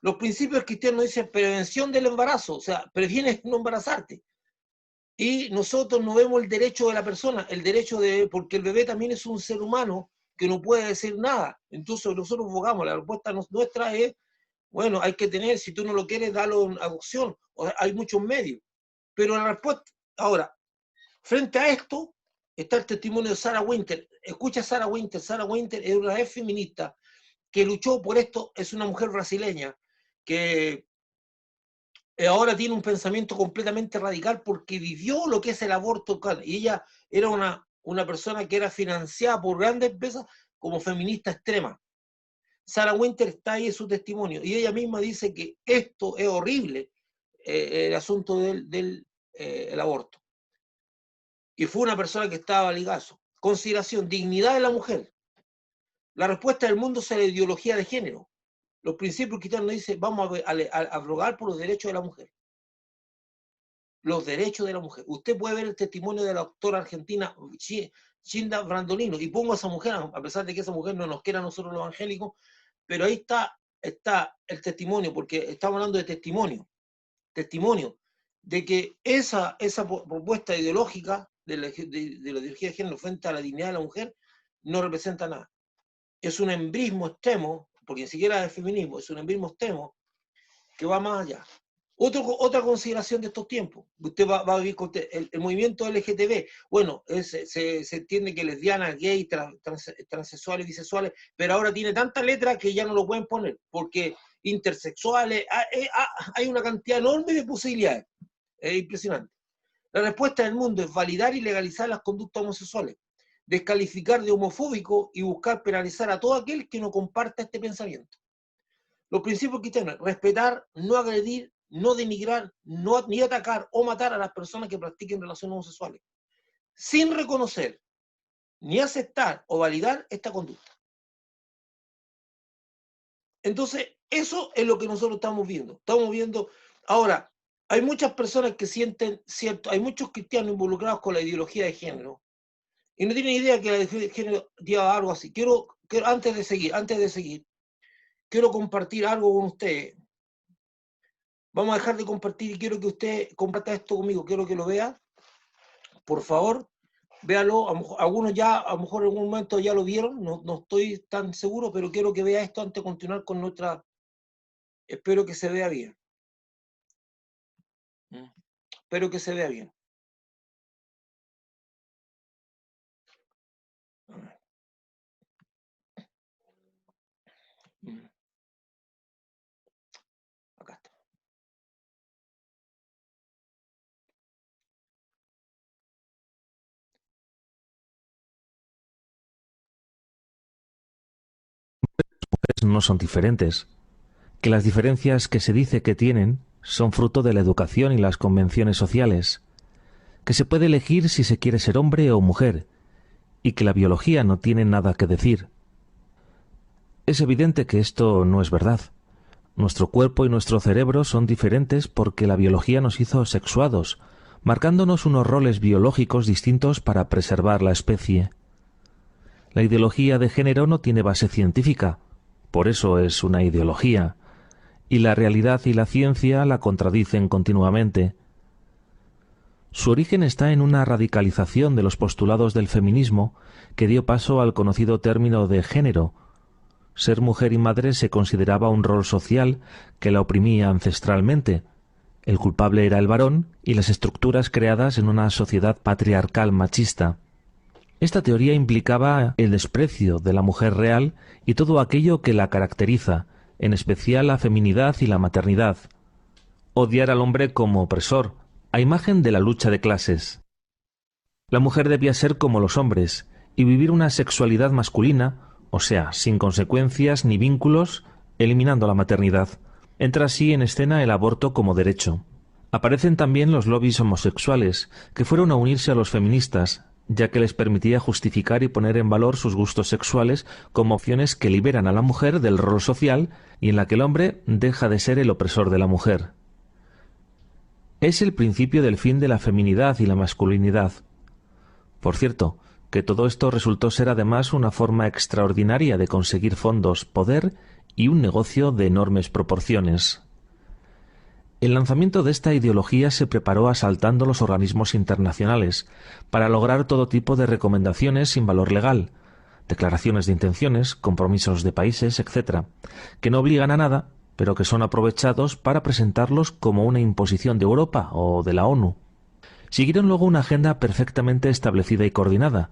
Los principios cristianos dicen prevención del embarazo, o sea, previenes no embarazarte. Y nosotros no vemos el derecho de la persona, porque el bebé también es un ser humano que no puede decir nada. Entonces nosotros abogamos, la respuesta nuestra es, bueno, hay que tener, si tú no lo quieres, dalo en adopción. O sea, hay muchos medios. Pero la respuesta, ahora, frente a esto, está el testimonio de Sarah Winter. Escucha a Sarah Winter. Sarah Winter es una ex feminista que luchó por esto, es una mujer brasileña que ahora tiene un pensamiento completamente radical porque vivió lo que es el aborto. Y ella era una persona que era financiada por grandes empresas como feminista extrema. Sarah Winter está ahí en su testimonio y ella misma dice que esto es horrible, el asunto del aborto. Y fue una persona que estaba ligada. Consideración, dignidad de la mujer. La respuesta del mundo es la ideología de género. Los principios cristianos dicen, vamos a abrogar por los derechos de la mujer. Los derechos de la mujer. Usted puede ver el testimonio de la doctora argentina Gilda Brandolino, y pongo a esa mujer, a pesar de que esa mujer no nos quiera a nosotros los evangélicos, pero ahí está el testimonio, porque estamos hablando de testimonio de que esa propuesta ideológica de la ideología de género frente a la dignidad de la mujer no representa nada. Es un embrismo extremo, porque ni siquiera es feminismo, es un embrismo extremo que va más allá. Otra consideración de estos tiempos, usted va a vivir con el movimiento LGTB, bueno, se entiende que lesbianas, gays, transexuales, bisexuales, pero ahora tiene tantas letras que ya no lo pueden poner, porque intersexuales, hay una cantidad enorme de posibilidades, es impresionante. La respuesta del mundo es validar y legalizar las conductas homosexuales, descalificar de homofóbico y buscar penalizar a todo aquel que no comparta este pensamiento. Los principios cristianos: respetar, no agredir, no denigrar, ni atacar o matar a las personas que practiquen relaciones homosexuales, sin reconocer, ni aceptar o validar esta conducta. Entonces, eso es lo que nosotros estamos viendo. Estamos viendo, ahora, hay muchas personas que sienten cierto, hay muchos cristianos involucrados con la ideología de género, y no tienen idea que la ideología de género lleva algo así. Quiero antes de seguir, quiero compartir algo con ustedes. Vamos a dejar de compartir y quiero que usted comparta esto conmigo, quiero que lo vea, por favor, véalo. Algunos ya, a lo mejor en algún momento ya lo vieron, no estoy tan seguro, pero quiero que vea esto antes de continuar con nuestra, espero que se vea bien. Espero que se vea bien. Acá está. No son diferentes, que las diferencias que se dice que tienen son fruto de la educación y las convenciones sociales, que se puede elegir si se quiere ser hombre o mujer, y que la biología no tiene nada que decir. Es evidente que esto no es verdad. Nuestro cuerpo y nuestro cerebro son diferentes porque la biología nos hizo sexuados, marcándonos unos roles biológicos distintos para preservar la especie. La ideología de género no tiene base científica, por eso es una ideología, y la realidad y la ciencia la contradicen continuamente. Su origen está en una radicalización de los postulados del feminismo que dio paso al conocido término de género. Ser mujer y madre se consideraba un rol social que la oprimía ancestralmente. El culpable era el varón y las estructuras creadas en una sociedad patriarcal machista. Esta teoría implicaba el desprecio de la mujer real y todo aquello que la caracteriza, en especial la feminidad y la maternidad. Odiar al hombre como opresor, a imagen de la lucha de clases. La mujer debía ser como los hombres y vivir una sexualidad masculina, o sea, sin consecuencias ni vínculos, eliminando la maternidad. Entra así en escena el aborto como derecho. Aparecen también los lobbies homosexuales, que fueron a unirse a los feministas, ya que les permitía justificar y poner en valor sus gustos sexuales como opciones que liberan a la mujer del rol social y en la que el hombre deja de ser el opresor de la mujer. Es el principio del fin de la feminidad y la masculinidad. Por cierto, que todo esto resultó ser además una forma extraordinaria de conseguir fondos, poder y un negocio de enormes proporciones. El lanzamiento de esta ideología se preparó asaltando los organismos internacionales para lograr todo tipo de recomendaciones sin valor legal, declaraciones de intenciones, compromisos de países, etc., que no obligan a nada, pero que son aprovechados para presentarlos como una imposición de Europa o de la ONU. Siguieron luego una agenda perfectamente establecida y coordinada.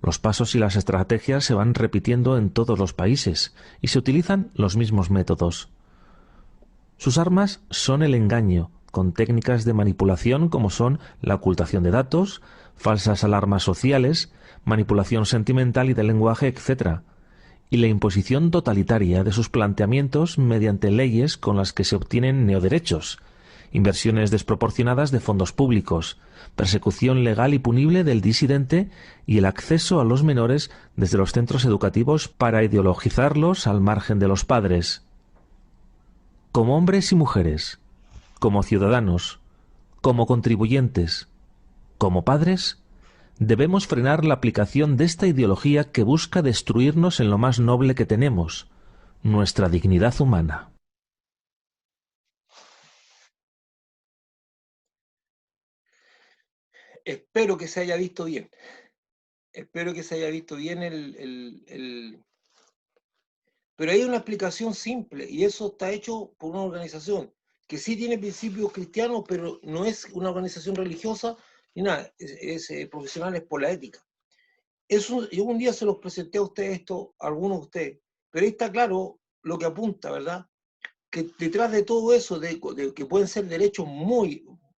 Los pasos y las estrategias se van repitiendo en todos los países y se utilizan los mismos métodos. Sus armas son el engaño, con técnicas de manipulación como son la ocultación de datos, falsas alarmas sociales, manipulación sentimental y de lenguaje, etc., y la imposición totalitaria de sus planteamientos mediante leyes con las que se obtienen neoderechos, inversiones desproporcionadas de fondos públicos, persecución legal y punible del disidente y el acceso a los menores desde los centros educativos para ideologizarlos al margen de los padres. como hombres y mujeres, como ciudadanos, como contribuyentes, como padres, debemos frenar la aplicación de esta ideología que busca destruirnos en lo más noble que tenemos, nuestra dignidad humana. Espero que se haya visto bien. Espero que se haya visto bien Pero hay una explicación simple, y eso está hecho por una organización que sí tiene principios cristianos, pero no es una organización religiosa ni nada, profesionales por la ética. Eso, yo un día se los presenté a ustedes esto, a algunos de ustedes, pero ahí está claro lo que apunta, ¿verdad? Que detrás de todo eso, de que pueden ser derechos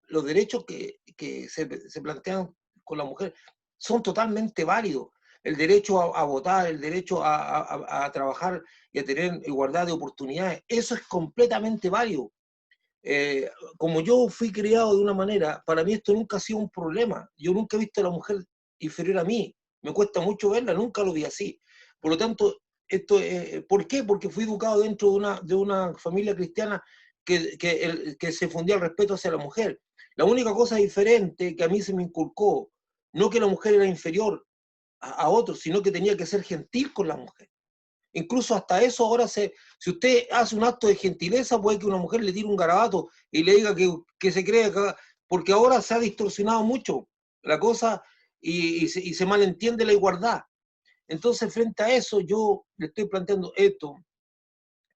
los derechos que se plantean con la mujer son totalmente válidos. El derecho a votar, el derecho a trabajar y a tener igualdad de oportunidades, eso es completamente válido. Como yo fui criado de una manera, para mí esto nunca ha sido un problema. Yo nunca he visto a la mujer inferior a mí. Me cuesta mucho verla, nunca lo vi así. Por lo tanto, ¿por qué? Porque fui educado dentro de una familia cristiana que se fundía el respeto hacia la mujer. La única cosa diferente que a mí se me inculcó, no que la mujer era inferior a otros, sino que tenía que ser gentil con la mujer. Incluso hasta eso ahora si usted hace un acto de gentileza, puede que una mujer le tire un garabato y le diga que se cree, porque ahora se ha distorsionado mucho la cosa y se malentiende la igualdad. Entonces, frente a eso, yo le estoy planteando esto,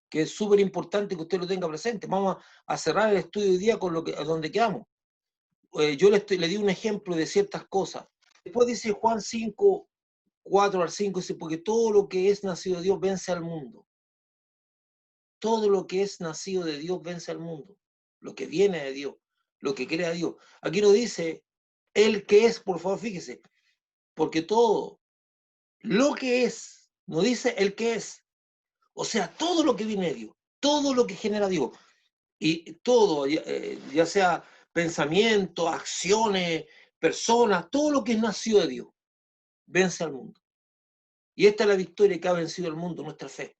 que es súper importante que usted lo tenga presente. Vamos a cerrar el estudio hoy día con a donde quedamos. Yo le di un ejemplo de ciertas cosas. Después dice Juan 5, 4 al 5, dice, porque todo lo que es nacido de Dios vence al mundo. Todo lo que es nacido de Dios vence al mundo. Lo que viene de Dios, lo que crea Dios. Aquí no dice el que es, por favor, fíjese, porque todo lo que es, no dice el que es. O sea, todo lo que viene de Dios, todo lo que genera Dios, y todo, ya sea pensamiento, acciones, personas, todo lo que es nacido de Dios, vence al mundo. Y esta es la victoria que ha vencido al mundo, nuestra fe.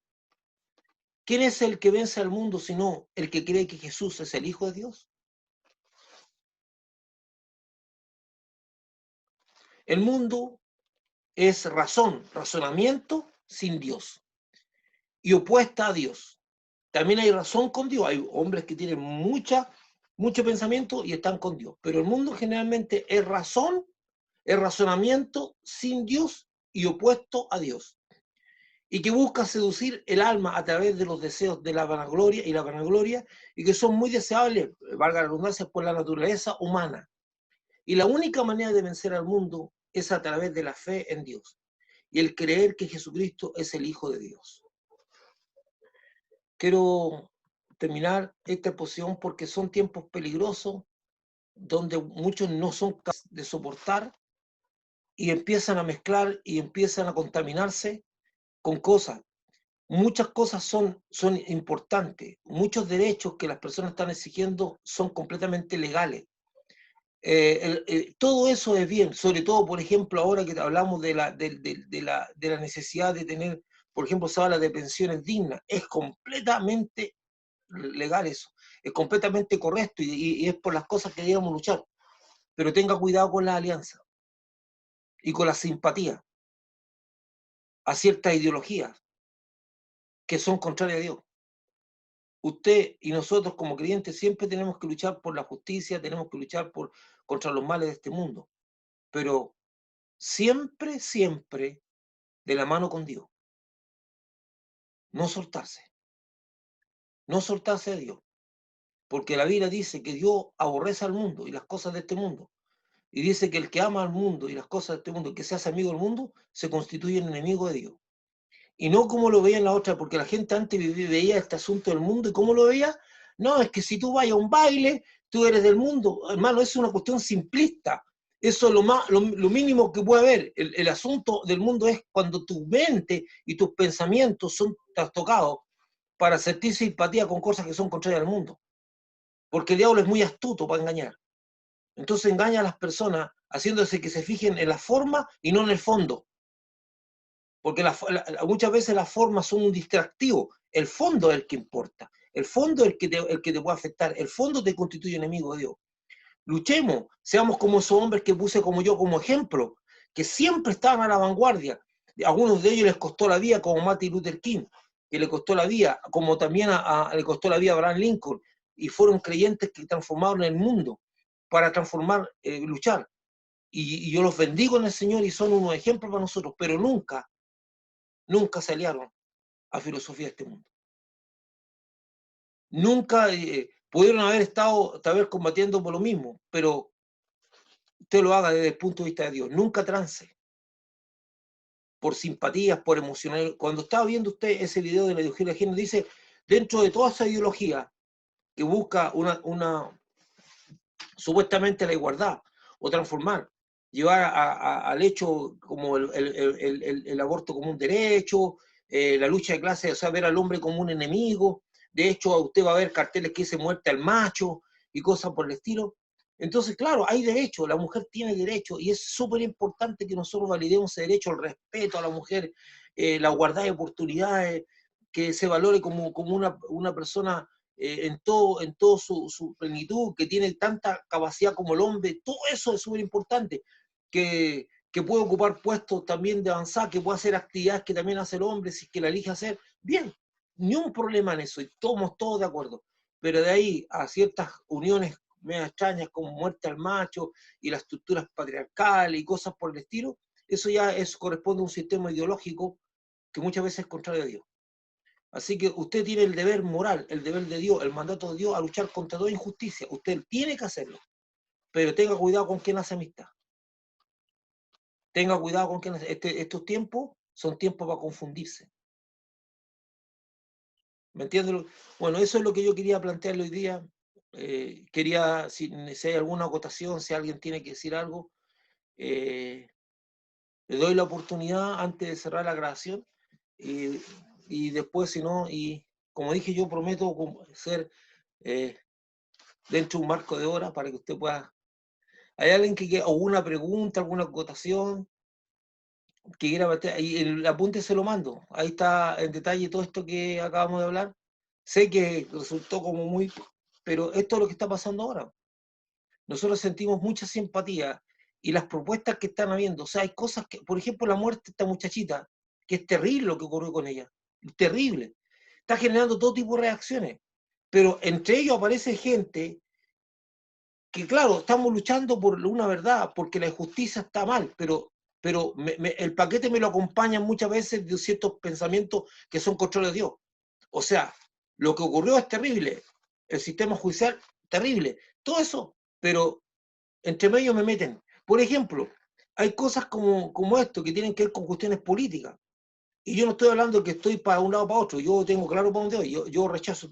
¿Quién es el que vence al mundo sino el que cree que Jesús es el Hijo de Dios? El mundo es razonamiento sin Dios y opuesta a Dios. También hay razón con Dios. Hay hombres que tienen mucho pensamiento y están con Dios. Pero el mundo generalmente es razonamiento sin Dios y opuesto a Dios. Y que busca seducir el alma a través de los deseos de la vanagloria y que son muy deseables, valga la redundancia, por la naturaleza humana. Y la única manera de vencer al mundo es a través de la fe en Dios y el creer que Jesucristo es el Hijo de Dios. Quiero terminar esta exposición porque son tiempos peligrosos donde muchos no son capaces de soportar y empiezan a mezclar y empiezan a contaminarse con cosas. Muchas cosas son importantes, muchos derechos que las personas están exigiendo son completamente legales. Todo eso es bien, sobre todo, por ejemplo, ahora que hablamos de la necesidad de tener, por ejemplo, se habla de pensiones dignas, es completamente legal eso, es completamente correcto y es por las cosas que debemos luchar, pero tenga cuidado con la alianza y con la simpatía a ciertas ideologías que son contrarias a Dios. Usted y nosotros como creyentes siempre tenemos que luchar por la justicia, tenemos que luchar contra los males de este mundo, pero siempre, siempre de la mano con Dios. No soltarse, no soltarse de Dios, porque la Biblia dice que Dios aborrece al mundo y las cosas de este mundo, y dice que el que ama al mundo y las cosas de este mundo, que se hace amigo del mundo, se constituye en enemigo de Dios. Y no como lo veía en la otra, porque la gente antes veía este asunto del mundo, ¿y cómo lo veía? No, es que si tú vas a un baile, tú eres del mundo. Hermano, eso es una cuestión simplista. Eso es lo mínimo que puede haber. El asunto del mundo es cuando tu mente y tus pensamientos son trastocados para sentir simpatía con cosas que son contrarias al mundo. Porque el diablo es muy astuto para engañar. Entonces engaña a las personas haciéndose que se fijen en la forma y no en el fondo. Porque muchas veces las formas son un distractivo, el fondo es el que importa. El fondo es el que te puede afectar, el fondo te constituye enemigo de Dios. Luchemos, seamos como esos hombres que puse como yo como ejemplo, que siempre estaban a la vanguardia. A algunos de ellos les costó la vida, como Martin Luther King, que le costó la vida, como también le costó la vida a Abraham Lincoln, y fueron creyentes que transformaron el mundo para transformar, luchar. Y yo los bendigo en el Señor y son unos ejemplos para nosotros, pero nunca, nunca se aliaron a filosofía de este mundo. Nunca pudieron haber estado tal vez combatiendo por lo mismo, pero usted lo haga desde el punto de vista de Dios. Nunca trance por simpatías, por emocional. Cuando estaba viendo usted ese video de la ideología de género, dice, dentro de toda esa ideología que busca una supuestamente la igualdad o transformar, llevar al hecho como el aborto como un derecho, la lucha de clases, o sea, ver al hombre como un enemigo. De hecho, usted va a ver carteles que dice muerte al macho y cosas por el estilo. Entonces, claro, hay derecho, la mujer tiene derecho y es súper importante que nosotros validemos ese derecho, el respeto a la mujer, la igualdad de oportunidades, que se valore como una persona en todo su plenitud, que tiene tanta capacidad como el hombre. Todo eso es súper importante, que puede ocupar puestos también de avanzar, que puede hacer actividades que también hace el hombre, si es que la elige hacer. Bien, ni un problema en eso, y estamos todos de acuerdo. Pero de ahí a ciertas uniones medio extrañas como muerte al macho y las estructuras patriarcales y cosas por el estilo, eso ya corresponde a un sistema ideológico que muchas veces es contrario a Dios. Así que usted tiene el deber moral, el deber de Dios, el mandato de Dios a luchar contra toda injusticia. Usted tiene que hacerlo, pero tenga cuidado con quién hace amistad. Tenga cuidado con quién hace. Estos tiempos son tiempos para confundirse. ¿Me entiendes? Bueno, eso es lo que yo quería plantearle hoy día. Quería, si hay alguna acotación, si alguien tiene que decir algo, le doy la oportunidad antes de cerrar la grabación y después, si no, y como dije, yo prometo ser dentro de un marco de horas para que usted pueda. ¿Hay alguien que quiera, o una pregunta, alguna acotación que quiera meter? Ahí el apunte se lo mando. Ahí está en detalle todo esto que acabamos de hablar. Sé que resultó como muy, pero esto es lo que está pasando ahora. Nosotros sentimos mucha simpatía y las propuestas que están habiendo, o sea, hay cosas que, por ejemplo, la muerte de esta muchachita, que es terrible lo que ocurrió con ella, terrible. Está generando todo tipo de reacciones, pero entre ellos aparece gente que claro, estamos luchando por una verdad, porque la injusticia está mal, pero el paquete me lo acompaña muchas veces de ciertos pensamientos que son contra de Dios. O sea, lo que ocurrió es terrible, el sistema judicial, terrible, todo eso, pero entre medio me meten. Por ejemplo, hay cosas como esto que tienen que ver con cuestiones políticas. Y yo no estoy hablando de que estoy para un lado o para otro, yo tengo claro para dónde voy, yo rechazo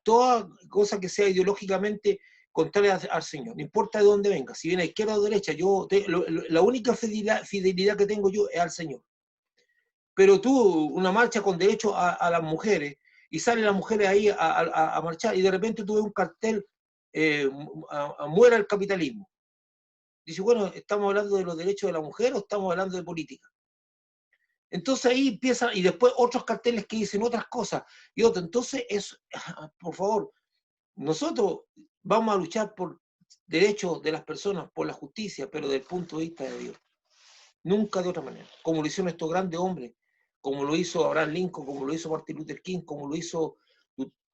toda cosa que sea ideológicamente contraria al Señor, no importa de dónde venga, si viene a izquierda o derecha, la única fidelidad que tengo yo es al Señor. Pero tú, una marcha con derecho a las mujeres, y salen las mujeres ahí a marchar, y de repente tú ves un cartel, muera el capitalismo. Dice, bueno, ¿estamos hablando de los derechos de la mujer o estamos hablando de política? Entonces ahí empiezan, y después otros carteles que dicen otras cosas, y otro. Entonces, por favor, nosotros vamos a luchar por derechos de las personas, por la justicia, pero desde el punto de vista de Dios. Nunca de otra manera. Como lo hicieron estos grandes hombres, como lo hizo Abraham Lincoln, como lo hizo Martin Luther King, como lo hizo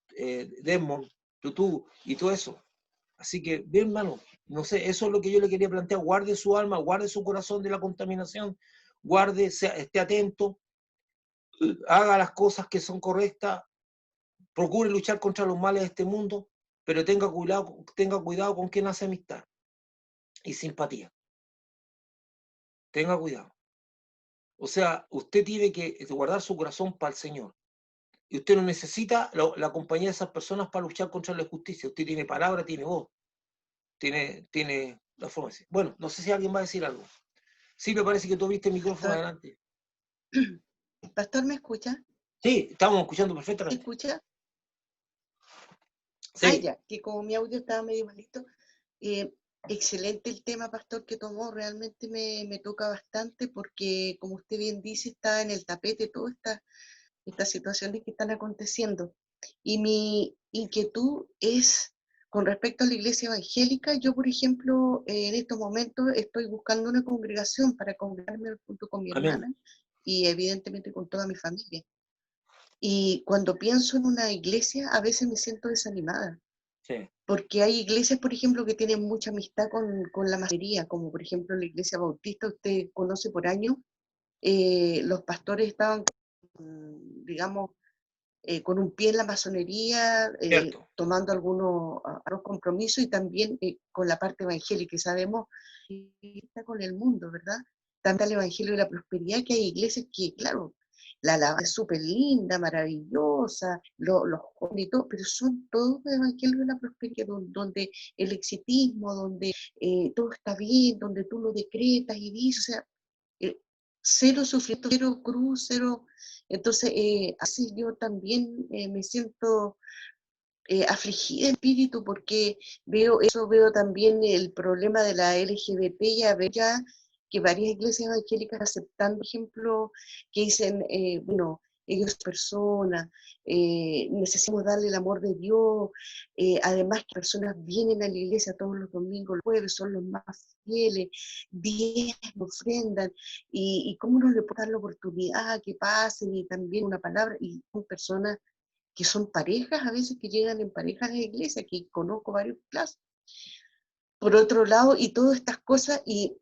Desmond Tutu y todo eso. Así que, bien, hermano, no sé, eso es lo que yo le quería plantear. Guarde su alma, guarde su corazón de la contaminación, guarde, esté atento, haga las cosas que son correctas, procure luchar contra los males de este mundo, pero tenga cuidado con quien hace amistad y simpatía. Tenga cuidado. O sea, usted tiene que guardar su corazón para el Señor. Y usted no necesita la compañía de esas personas para luchar contra la injusticia. Usted tiene palabra, tiene voz, tiene la forma de decir. Bueno, no sé si alguien va a decir algo. Sí, me parece que tú viste el micrófono Pastor, adelante. Pastor, ¿me escucha? Sí, estamos escuchando ¿Me perfectamente. escucha? Sí. Ya, que como mi audio estaba medio malito. Excelente el tema, Pastor, que tomó. Realmente me toca bastante porque, como usted bien dice, está en el tapete todas estas situaciones que están aconteciendo. Y mi inquietud es con respecto a la iglesia evangélica. Yo, por ejemplo, en estos momentos estoy buscando una congregación para congregarme junto con mi Amén. hermana y evidentemente con toda mi familia. Y cuando pienso en una iglesia, a veces me siento desanimada, Sí, porque hay iglesias, por ejemplo, que tienen mucha amistad con la masonería, como por ejemplo la iglesia bautista, usted conoce por años, los pastores estaban, digamos, con un pie en la masonería, cierto. tomando algunos compromisos y también con la parte evangélica. Y sabemos que está con el mundo, ¿verdad? Tanta el evangelio de la prosperidad que hay iglesias que, claro, la alabanza es súper linda, maravillosa, los jóvenes y todo, pero son todos evangelios de la prosperidad, donde el exitismo, donde todo está bien, donde tú lo decretas y dices, o sea, eh, cero sufrimiento, cero cruz, cero. Entonces, así yo también me siento afligida en espíritu porque veo eso, veo también el problema de la LGBT, ya veo ya que varias iglesias evangélicas aceptando, por ejemplo, que dicen, bueno, ellos son personas, necesitamos darle el amor de Dios, además que personas vienen a la iglesia todos los domingos, los jueves, son los más fieles, diezman, ofrendan, y cómo no le puedo dar la oportunidad que pasen y también una palabra, y son personas que son parejas, a veces que llegan en parejas a la iglesia, que conozco varios casos. Por otro lado, y todas estas cosas, y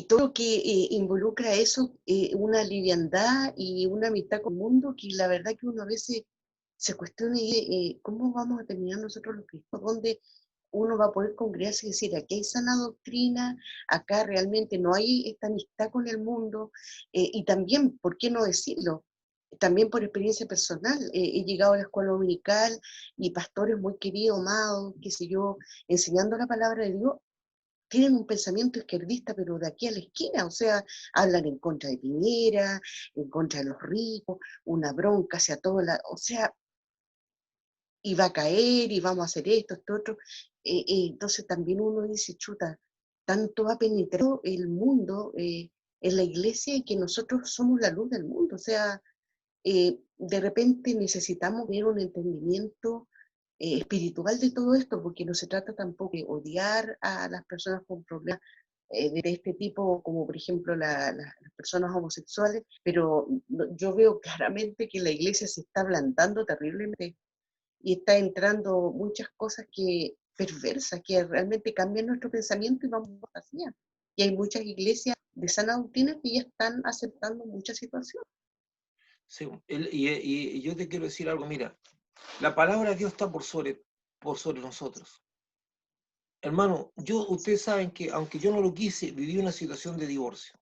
todo lo que involucra eso, una liviandad y una amistad con el mundo, que la verdad que uno a veces se cuestiona cómo vamos a terminar nosotros los cristianos, dónde uno va a poder congregarse y decir, aquí hay sana doctrina, acá realmente no hay esta amistad con el mundo, y también, ¿por qué no decirlo? También por experiencia personal, he llegado a la escuela dominical y pastores muy queridos, amados, qué sé yo, enseñando la palabra de Dios, tienen un pensamiento izquierdista, pero de aquí a la esquina, o sea, hablan en contra de Piñera, en contra de los ricos, una bronca hacia todo, o sea, y va a caer, y vamos a hacer esto otro. Entonces también uno dice, chuta, tanto ha penetrado el mundo en la iglesia y que nosotros somos la luz del mundo, o sea, de repente necesitamos ver un entendimiento espiritual de todo esto, porque no se trata tampoco de odiar a las personas con problemas de este tipo, como por ejemplo las personas homosexuales, pero yo veo claramente que la iglesia se está ablandando terriblemente y está entrando muchas cosas que perversas, que realmente cambian nuestro pensamiento y vamos hacia. Y hay muchas iglesias de sana doctrina que ya están aceptando muchas situaciones. Sí, y yo te quiero decir algo, mira, la palabra de Dios está por sobre nosotros. Hermano, ustedes saben que aunque yo no lo quise, viví una situación de divorcio.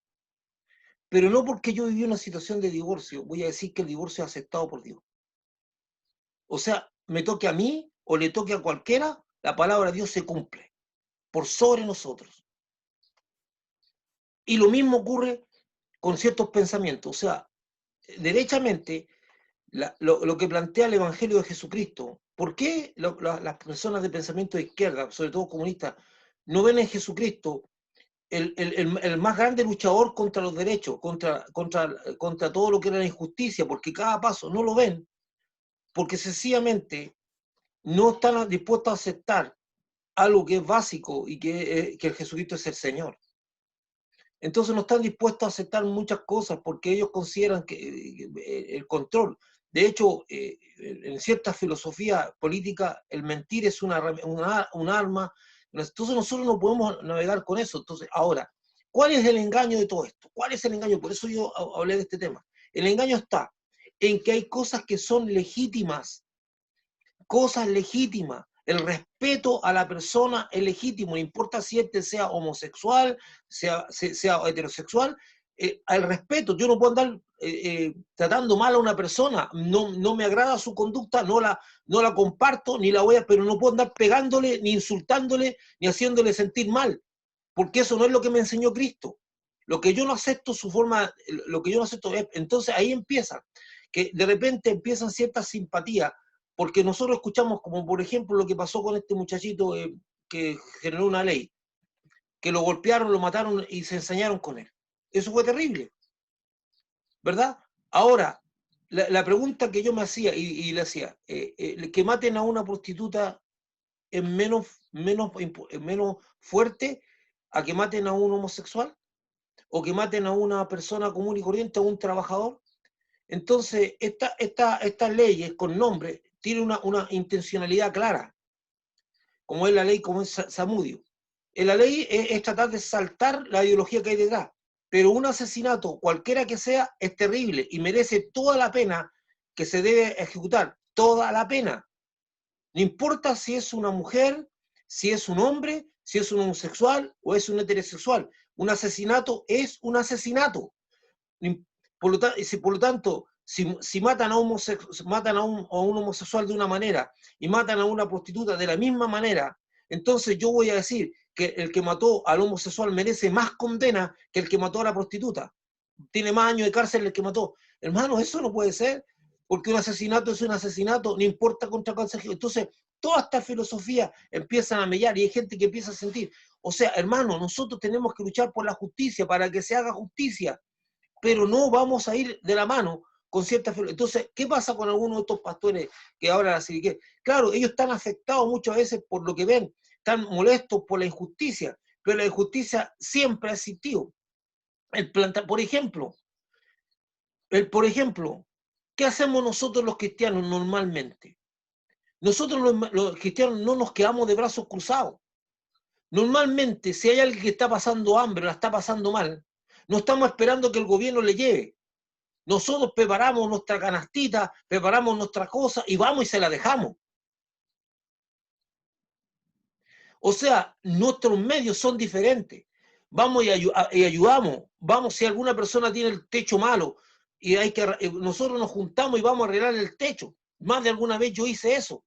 Pero no porque yo viví una situación de divorcio, voy a decir que el divorcio es aceptado por Dios. O sea, me toque a mí o le toque a cualquiera, la palabra de Dios se cumple por sobre nosotros. Y lo mismo ocurre con ciertos pensamientos. O sea, derechamente, lo que plantea el Evangelio de Jesucristo, ¿por qué las personas de pensamiento de izquierda, sobre todo comunistas, no ven en Jesucristo el más grande luchador contra los derechos, contra todo lo que era la injusticia? Porque cada paso no lo ven, porque sencillamente no están dispuestos a aceptar algo que es básico y que el Jesucristo es el Señor. Entonces no están dispuestos a aceptar muchas cosas porque ellos consideran que el control. De hecho, en cierta filosofía política, el mentir es un arma. Entonces nosotros no podemos navegar con eso. Entonces, ahora, ¿cuál es el engaño de todo esto? ¿Cuál es el engaño? Por eso yo hablé de este tema. El engaño está en que hay cosas que son legítimas, cosas legítimas. El respeto a la persona es legítimo, no importa si este sea homosexual, sea heterosexual, al respeto. Yo no puedo andar tratando mal a una persona, no me agrada su conducta, no la comparto, ni la voy a, pero no puedo andar pegándole, ni insultándole, ni haciéndole sentir mal, porque eso no es lo que me enseñó Cristo. Lo que yo no acepto, su forma, lo que yo no acepto es, entonces ahí empieza, que de repente empiezan ciertas simpatías, porque nosotros escuchamos, como por ejemplo lo que pasó con este muchachito que generó una ley, que lo golpearon, lo mataron y se ensañaron con él. Eso fue terrible, ¿verdad? Ahora, la pregunta que yo me hacía y le hacía, que maten a una prostituta es menos fuerte a que maten a un homosexual o que maten a una persona común y corriente, a un trabajador. Entonces, estas leyes con nombre tienen una intencionalidad clara, como es la ley, como es Zamudio. La ley es tratar de saltar la ideología que hay detrás, pero un asesinato, cualquiera que sea, es terrible y merece toda la pena que se debe ejecutar, toda la pena. No importa si es una mujer, si es un hombre, si es un homosexual o es un heterosexual. Un asesinato es un asesinato. Por lo tanto, si matan a un homosexual de una manera y matan a una prostituta de la misma manera, entonces yo voy a decir que el que mató al homosexual merece más condena que el que mató a la prostituta. Tiene más años de cárcel el que mató. Hermano, eso no puede ser, porque un asesinato es un asesinato, no importa contra cuál se ejecuta. Entonces, toda esta filosofía empiezan a mellar y hay gente que empieza a sentir, o sea, hermano, nosotros tenemos que luchar por la justicia para que se haga justicia, pero no vamos a ir de la mano con cierta filosofía. Entonces, ¿qué pasa con algunos de estos pastores que ahora la siguen? Claro, ellos están afectados muchas veces por lo que ven, están molestos por la injusticia, pero la injusticia siempre ha existido. Por ejemplo, ¿qué hacemos nosotros los cristianos normalmente? Nosotros los cristianos no nos quedamos de brazos cruzados. Normalmente, si hay alguien que está pasando hambre o la está pasando mal, no estamos esperando que el gobierno le lleve. Nosotros preparamos nuestra canastita, preparamos nuestra cosa y vamos y se la dejamos. O sea, nuestros medios son diferentes. Vamos y ayudamos. Vamos, si alguna persona tiene el techo malo y nosotros nos juntamos y vamos a arreglar el techo. Más de alguna vez yo hice eso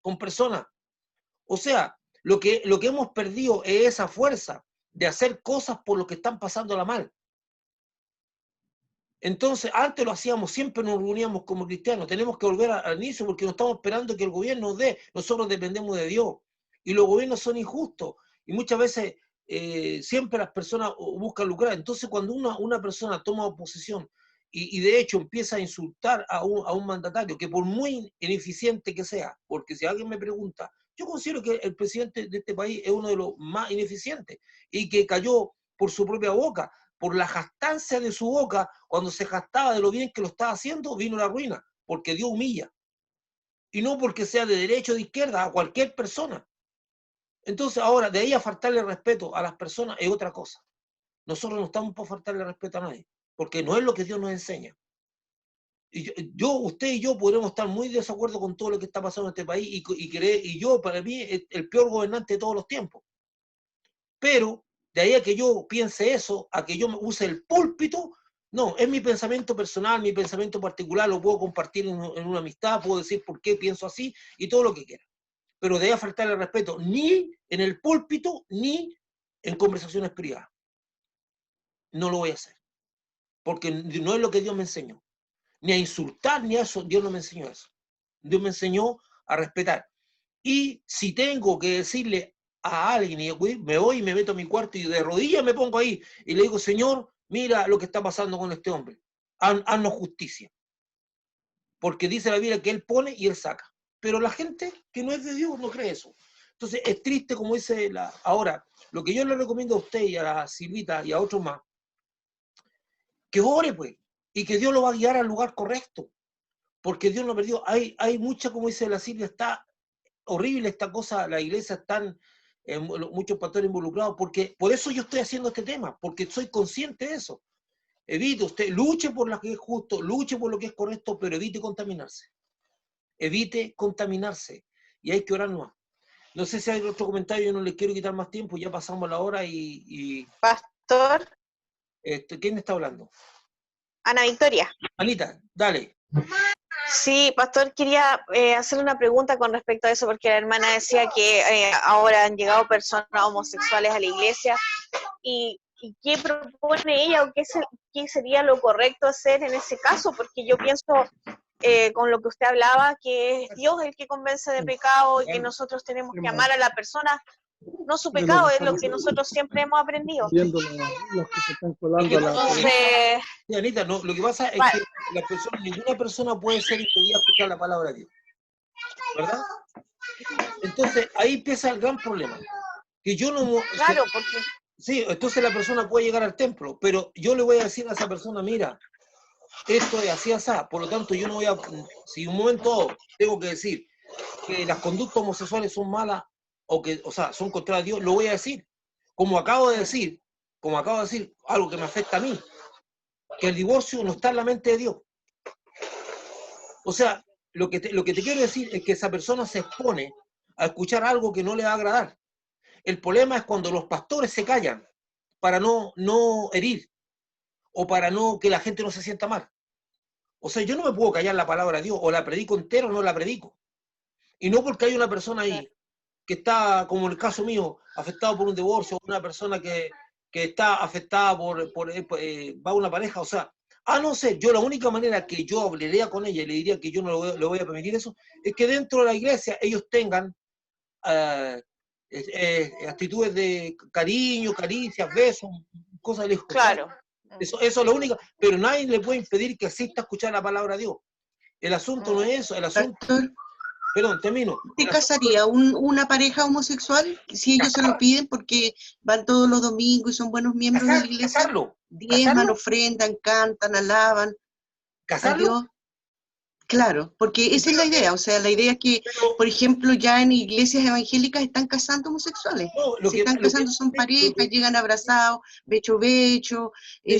con personas. O sea, lo que hemos perdido es esa fuerza de hacer cosas por lo que están pasándola mal. Entonces, antes lo hacíamos, siempre nos reuníamos como cristianos. Tenemos que volver al inicio porque no estamos esperando que el gobierno nos dé. Nosotros dependemos de Dios. Y los gobiernos son injustos. Y muchas veces siempre las personas buscan lucrar. Entonces, cuando una persona toma oposición y de hecho empieza a insultar a un mandatario, que por muy ineficiente que sea, porque si alguien me pregunta, yo considero que el presidente de este país es uno de los más ineficientes y que cayó por su propia boca, por la jactancia de su boca, cuando se jactaba de lo bien que lo estaba haciendo, vino la ruina, porque Dios humilla. Y no porque sea de derecha o de izquierda, a cualquier persona. Entonces ahora, de ahí a faltarle respeto a las personas es otra cosa. Nosotros no estamos para faltarle respeto a nadie, porque no es lo que Dios nos enseña. Y usted y yo podremos estar muy de desacuerdo con todo lo que está pasando en este país y yo, para mí, es el peor gobernante de todos los tiempos. Pero de ahí a que yo piense eso, a que yo use el púlpito, no, es mi pensamiento personal, mi pensamiento particular, lo puedo compartir en una amistad, puedo decir por qué pienso así y todo lo que quiera. Pero de ahí a faltarle el respeto, ni en el púlpito, ni en conversaciones privadas. No lo voy a hacer, porque no es lo que Dios me enseñó. Ni a insultar, ni a eso, Dios no me enseñó eso. Dios me enseñó a respetar. Y si tengo que decirle a alguien, me voy y me meto a mi cuarto y de rodillas me pongo ahí y le digo, Señor, mira lo que está pasando con este hombre. Haznos justicia. Porque dice la Biblia que Él pone y Él saca. Pero la gente que no es de Dios no cree eso. Entonces es triste, como dice ahora, lo que yo le recomiendo a usted y a la Silvita y a otros más, que ore pues, y que Dios lo va a guiar al lugar correcto. Porque Dios no perdió. Hay mucha, como dice la Silvia, está horrible esta cosa, la iglesia están muchos pastores involucrados, porque por eso yo estoy haciendo este tema, porque soy consciente de eso. Evite, usted luche por lo que es justo, luche por lo que es correcto, pero evite contaminarse. Evite contaminarse. Y hay que orar más. No sé si hay otro comentario, yo no les quiero quitar más tiempo, ya pasamos la hora Pastor. ¿Quién está hablando? Ana Victoria. Anita, dale. Sí, pastor, quería hacerle una pregunta con respecto a eso, porque la hermana decía que ahora han llegado personas homosexuales a la iglesia, y qué propone ella o qué sería lo correcto hacer en ese caso, porque yo pienso, con lo que usted hablaba, que es Dios el que convence de pecado y que nosotros tenemos que amar a la persona, no su pecado, es lo que nosotros siempre hemos aprendido. Entonces, sí, Anita, no, lo que pasa es que ninguna persona puede ser impedida a escuchar la palabra de Dios, ¿verdad? Entonces, ahí empieza el gran problema. Que yo no... Claro, porque Sí, entonces la persona puede llegar al templo, pero yo le voy a decir a esa persona, mira, esto es así, así, por lo tanto yo no voy a... Si un momento tengo que decir que las conductas homosexuales son malas, o sea, son contra Dios, lo voy a decir. Como acabo de decir algo que me afecta a mí, que el divorcio no está en la mente de Dios. O sea, lo que te quiero decir es que esa persona se expone a escuchar algo que no le va a agradar. El problema es cuando los pastores se callan para no herir o para no que la gente no se sienta mal. O sea, yo no me puedo callar la palabra de Dios, o la predico entera o no la predico. Y no porque hay una persona ahí que está, como en el caso mío, afectado por un divorcio, una persona que está afectada va una pareja, o sea, a no ser, yo la única manera que yo hablaría con ella y le diría que yo no le voy a permitir eso, es que dentro de la iglesia ellos tengan actitudes de cariño, caricias, besos, cosas de lejos. claro. Eso es lo único, pero nadie le puede impedir que asista a escuchar la palabra de Dios. El asunto no es eso, el asunto... Pastor, Perdón, termino. ¿te casaría una pareja homosexual si ellos se lo piden porque van todos los domingos y son buenos miembros de la iglesia? Casarlo. Diezman, ofrendan, cantan, alaban a ¿Casarlo? Dios. Claro, porque esa es la idea, o sea, la idea es que, Pero, por ejemplo, ya en iglesias evangélicas están casando homosexuales. no, Se están casando, son parejas, llegan abrazados, becho,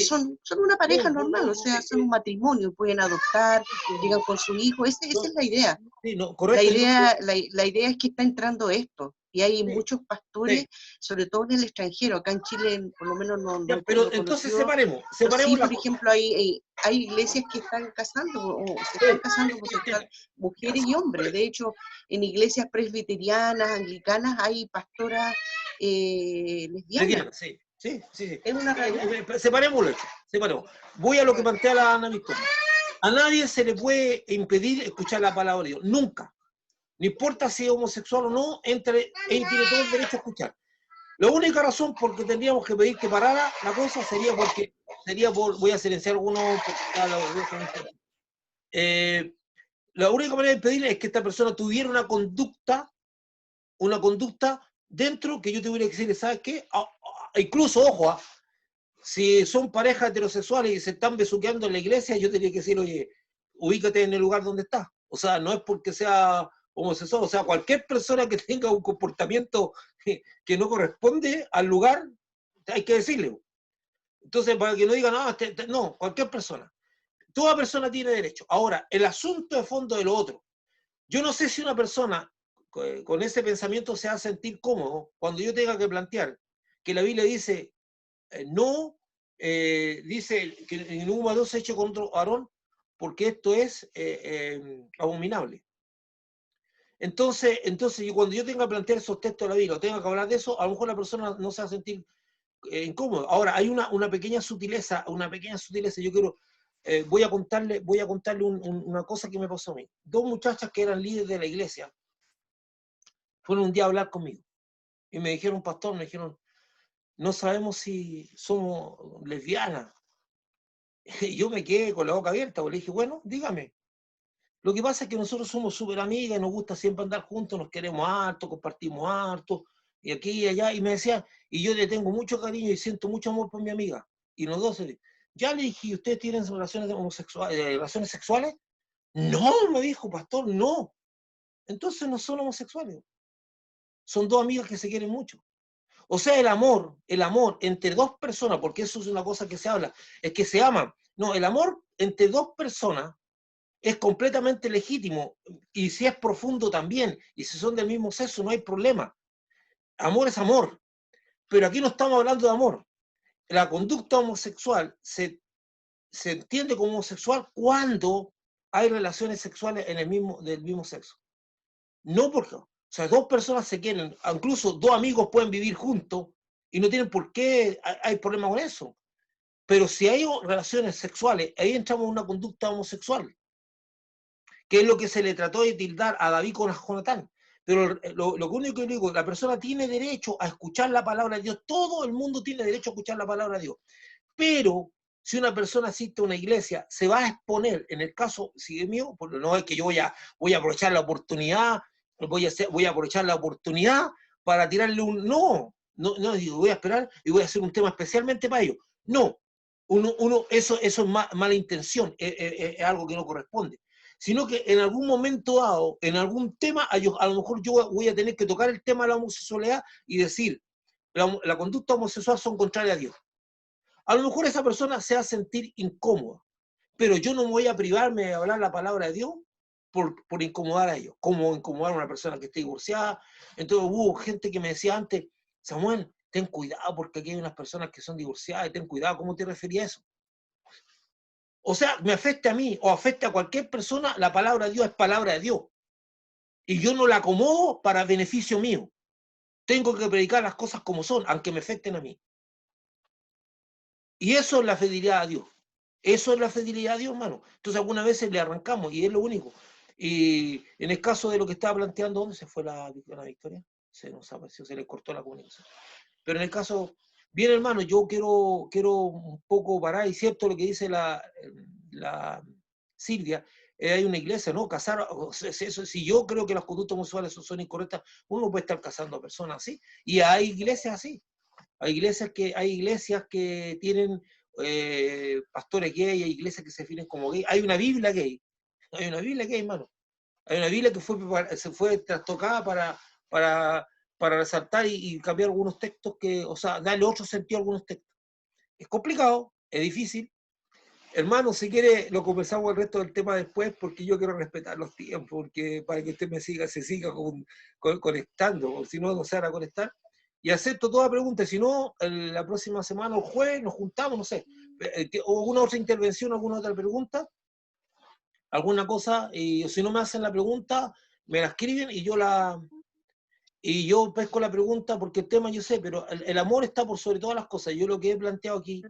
son una pareja normal, o sea, son un matrimonio, pueden adoptar, llegan con su hijo, esa es la idea. sí, no, La correcto. idea es que está entrando esto, y hay muchos pastores, sobre todo en el extranjero, acá en Chile por lo menos no Pero entonces separemos sí, la por ejemplo, hay iglesias que están casando, o se están casando homosexuales, mujeres y hombres. De hecho, en iglesias presbiterianas, anglicanas, hay pastoras lesbianas. Sí. Es una realidad. Separemos. Voy a lo que plantea la Ana Victoria. A nadie se le puede impedir escuchar la palabra de Dios, nunca. No importa si es homosexual o no, él tiene todo el derecho a escuchar. La única razón por que tendríamos que pedir que parara la cosa voy a silenciar algunos, la única manera de pedirle es que esta persona tuviera una conducta dentro que yo tuviera que decirle, ¿sabes qué? Incluso, ojo, si son parejas heterosexuales y se están besuqueando en la iglesia, yo tendría que decir, oye, ubícate en el lugar donde estás. O sea, no es porque sea homosexual, o sea, cualquier persona que tenga un comportamiento que no corresponde al lugar, hay que decirle. Entonces, para que no digan, no, cualquier persona. Toda persona tiene derecho. Ahora, el asunto de fondo de lo otro. Yo no sé si una persona con ese pensamiento se va a sentir cómodo cuando yo tenga que plantear que la Biblia dice, dice que ningún varón se eche contra Aarón, porque esto es abominable. Entonces, cuando yo tenga que plantear esos textos de la Biblia, o tenga que hablar de eso, a lo mejor la persona no se va a sentir incómoda. Ahora, hay una pequeña sutileza, yo quiero, voy a contarle una cosa que me pasó a mí. Dos muchachas que eran líderes de la iglesia fueron un día a hablar conmigo, y me dijeron, pastor, no sabemos si somos lesbianas. Y yo me quedé con la boca abierta, porque le dije, bueno, dígame. Lo que pasa es que nosotros somos súper amigas, nos gusta siempre andar juntos, nos queremos harto, compartimos harto, y aquí y allá. Y me decía, y yo le tengo mucho cariño y siento mucho amor por mi amiga. Y los dos, ya le dije, ¿ustedes tienen relaciones sexuales? No, me dijo, pastor, no. Entonces no son homosexuales. Son dos amigas que se quieren mucho. O sea, el amor entre dos personas, porque eso es una cosa que se habla, es que se aman. No, el amor entre dos personas es completamente legítimo, y si es profundo también, y si son del mismo sexo no hay problema. Amor es amor, pero aquí no estamos hablando de amor. La conducta homosexual se entiende como homosexual cuando hay relaciones sexuales del mismo sexo. No porque, o sea, dos personas se quieren, incluso dos amigos pueden vivir juntos y no tienen por qué, hay problema con eso. Pero si hay relaciones sexuales, ahí entramos en una conducta homosexual, que es lo que se le trató de tildar a David con Jonatán. Pero lo único que digo, la persona tiene derecho a escuchar la palabra de Dios, todo el mundo tiene derecho a escuchar la palabra de Dios. Pero Si una persona asiste a una iglesia, se va a exponer, en el caso, si es mío, porque no es que yo voy a aprovechar la oportunidad, voy a aprovechar la oportunidad para tirarle un... No, digo, voy a esperar y voy a hacer un tema especialmente para ellos. No, eso es mala intención, es algo que no corresponde. Sino que en algún momento dado, en algún tema, a lo mejor yo voy a tener que tocar el tema de la homosexualidad y decir, la conducta homosexual son contrarias a Dios. A lo mejor esa persona se va a sentir incómoda, pero yo no voy a privarme de hablar la palabra de Dios por incomodar a ellos, como incomodar a una persona que esté divorciada. Entonces hubo gente que me decía antes, Samuel, ten cuidado porque aquí hay unas personas que son divorciadas, y ten cuidado, ¿cómo te refería a eso? O sea, me afecte a mí o afecte a cualquier persona, la palabra de Dios es palabra de Dios. Y yo no la acomodo para beneficio mío. Tengo que predicar las cosas como son, aunque me afecten a mí. Y eso es la fidelidad a Dios. Eso es la fidelidad a Dios, hermano. Entonces algunas veces le arrancamos y es lo único. Y en el caso de lo que estaba planteando, ¿dónde se fue la Victoria? Se nos apareció, se le cortó la comunicación. Pero en el caso, bien hermano, yo quiero un poco parar, y cierto lo que dice la Silvia, hay una iglesia, ¿no? Casar, eso, si yo creo que las conductas homosexuales son incorrectas, uno puede estar casando a personas así. Y hay iglesias así. Hay iglesias que tienen pastores gay, hay iglesias que se definen como gay. Hay una Biblia gay. Hay una Biblia gay, hermano. Hay una Biblia que se fue trastocada para resaltar y cambiar algunos textos o sea, darle otro sentido a algunos textos. Es complicado, es difícil. Hermano, si quiere, lo conversamos el resto del tema después, porque yo quiero respetar los tiempos, porque para que usted se siga conectando, o si no, no se van a conectar. Y acepto toda pregunta, si no, la próxima semana o jueves nos juntamos, no sé, o alguna otra intervención, alguna otra pregunta, alguna cosa, y si no me hacen la pregunta, me la escriben y yo pesco la pregunta, porque el tema yo sé, pero el amor está por sobre todas las cosas. Yo lo que he planteado aquí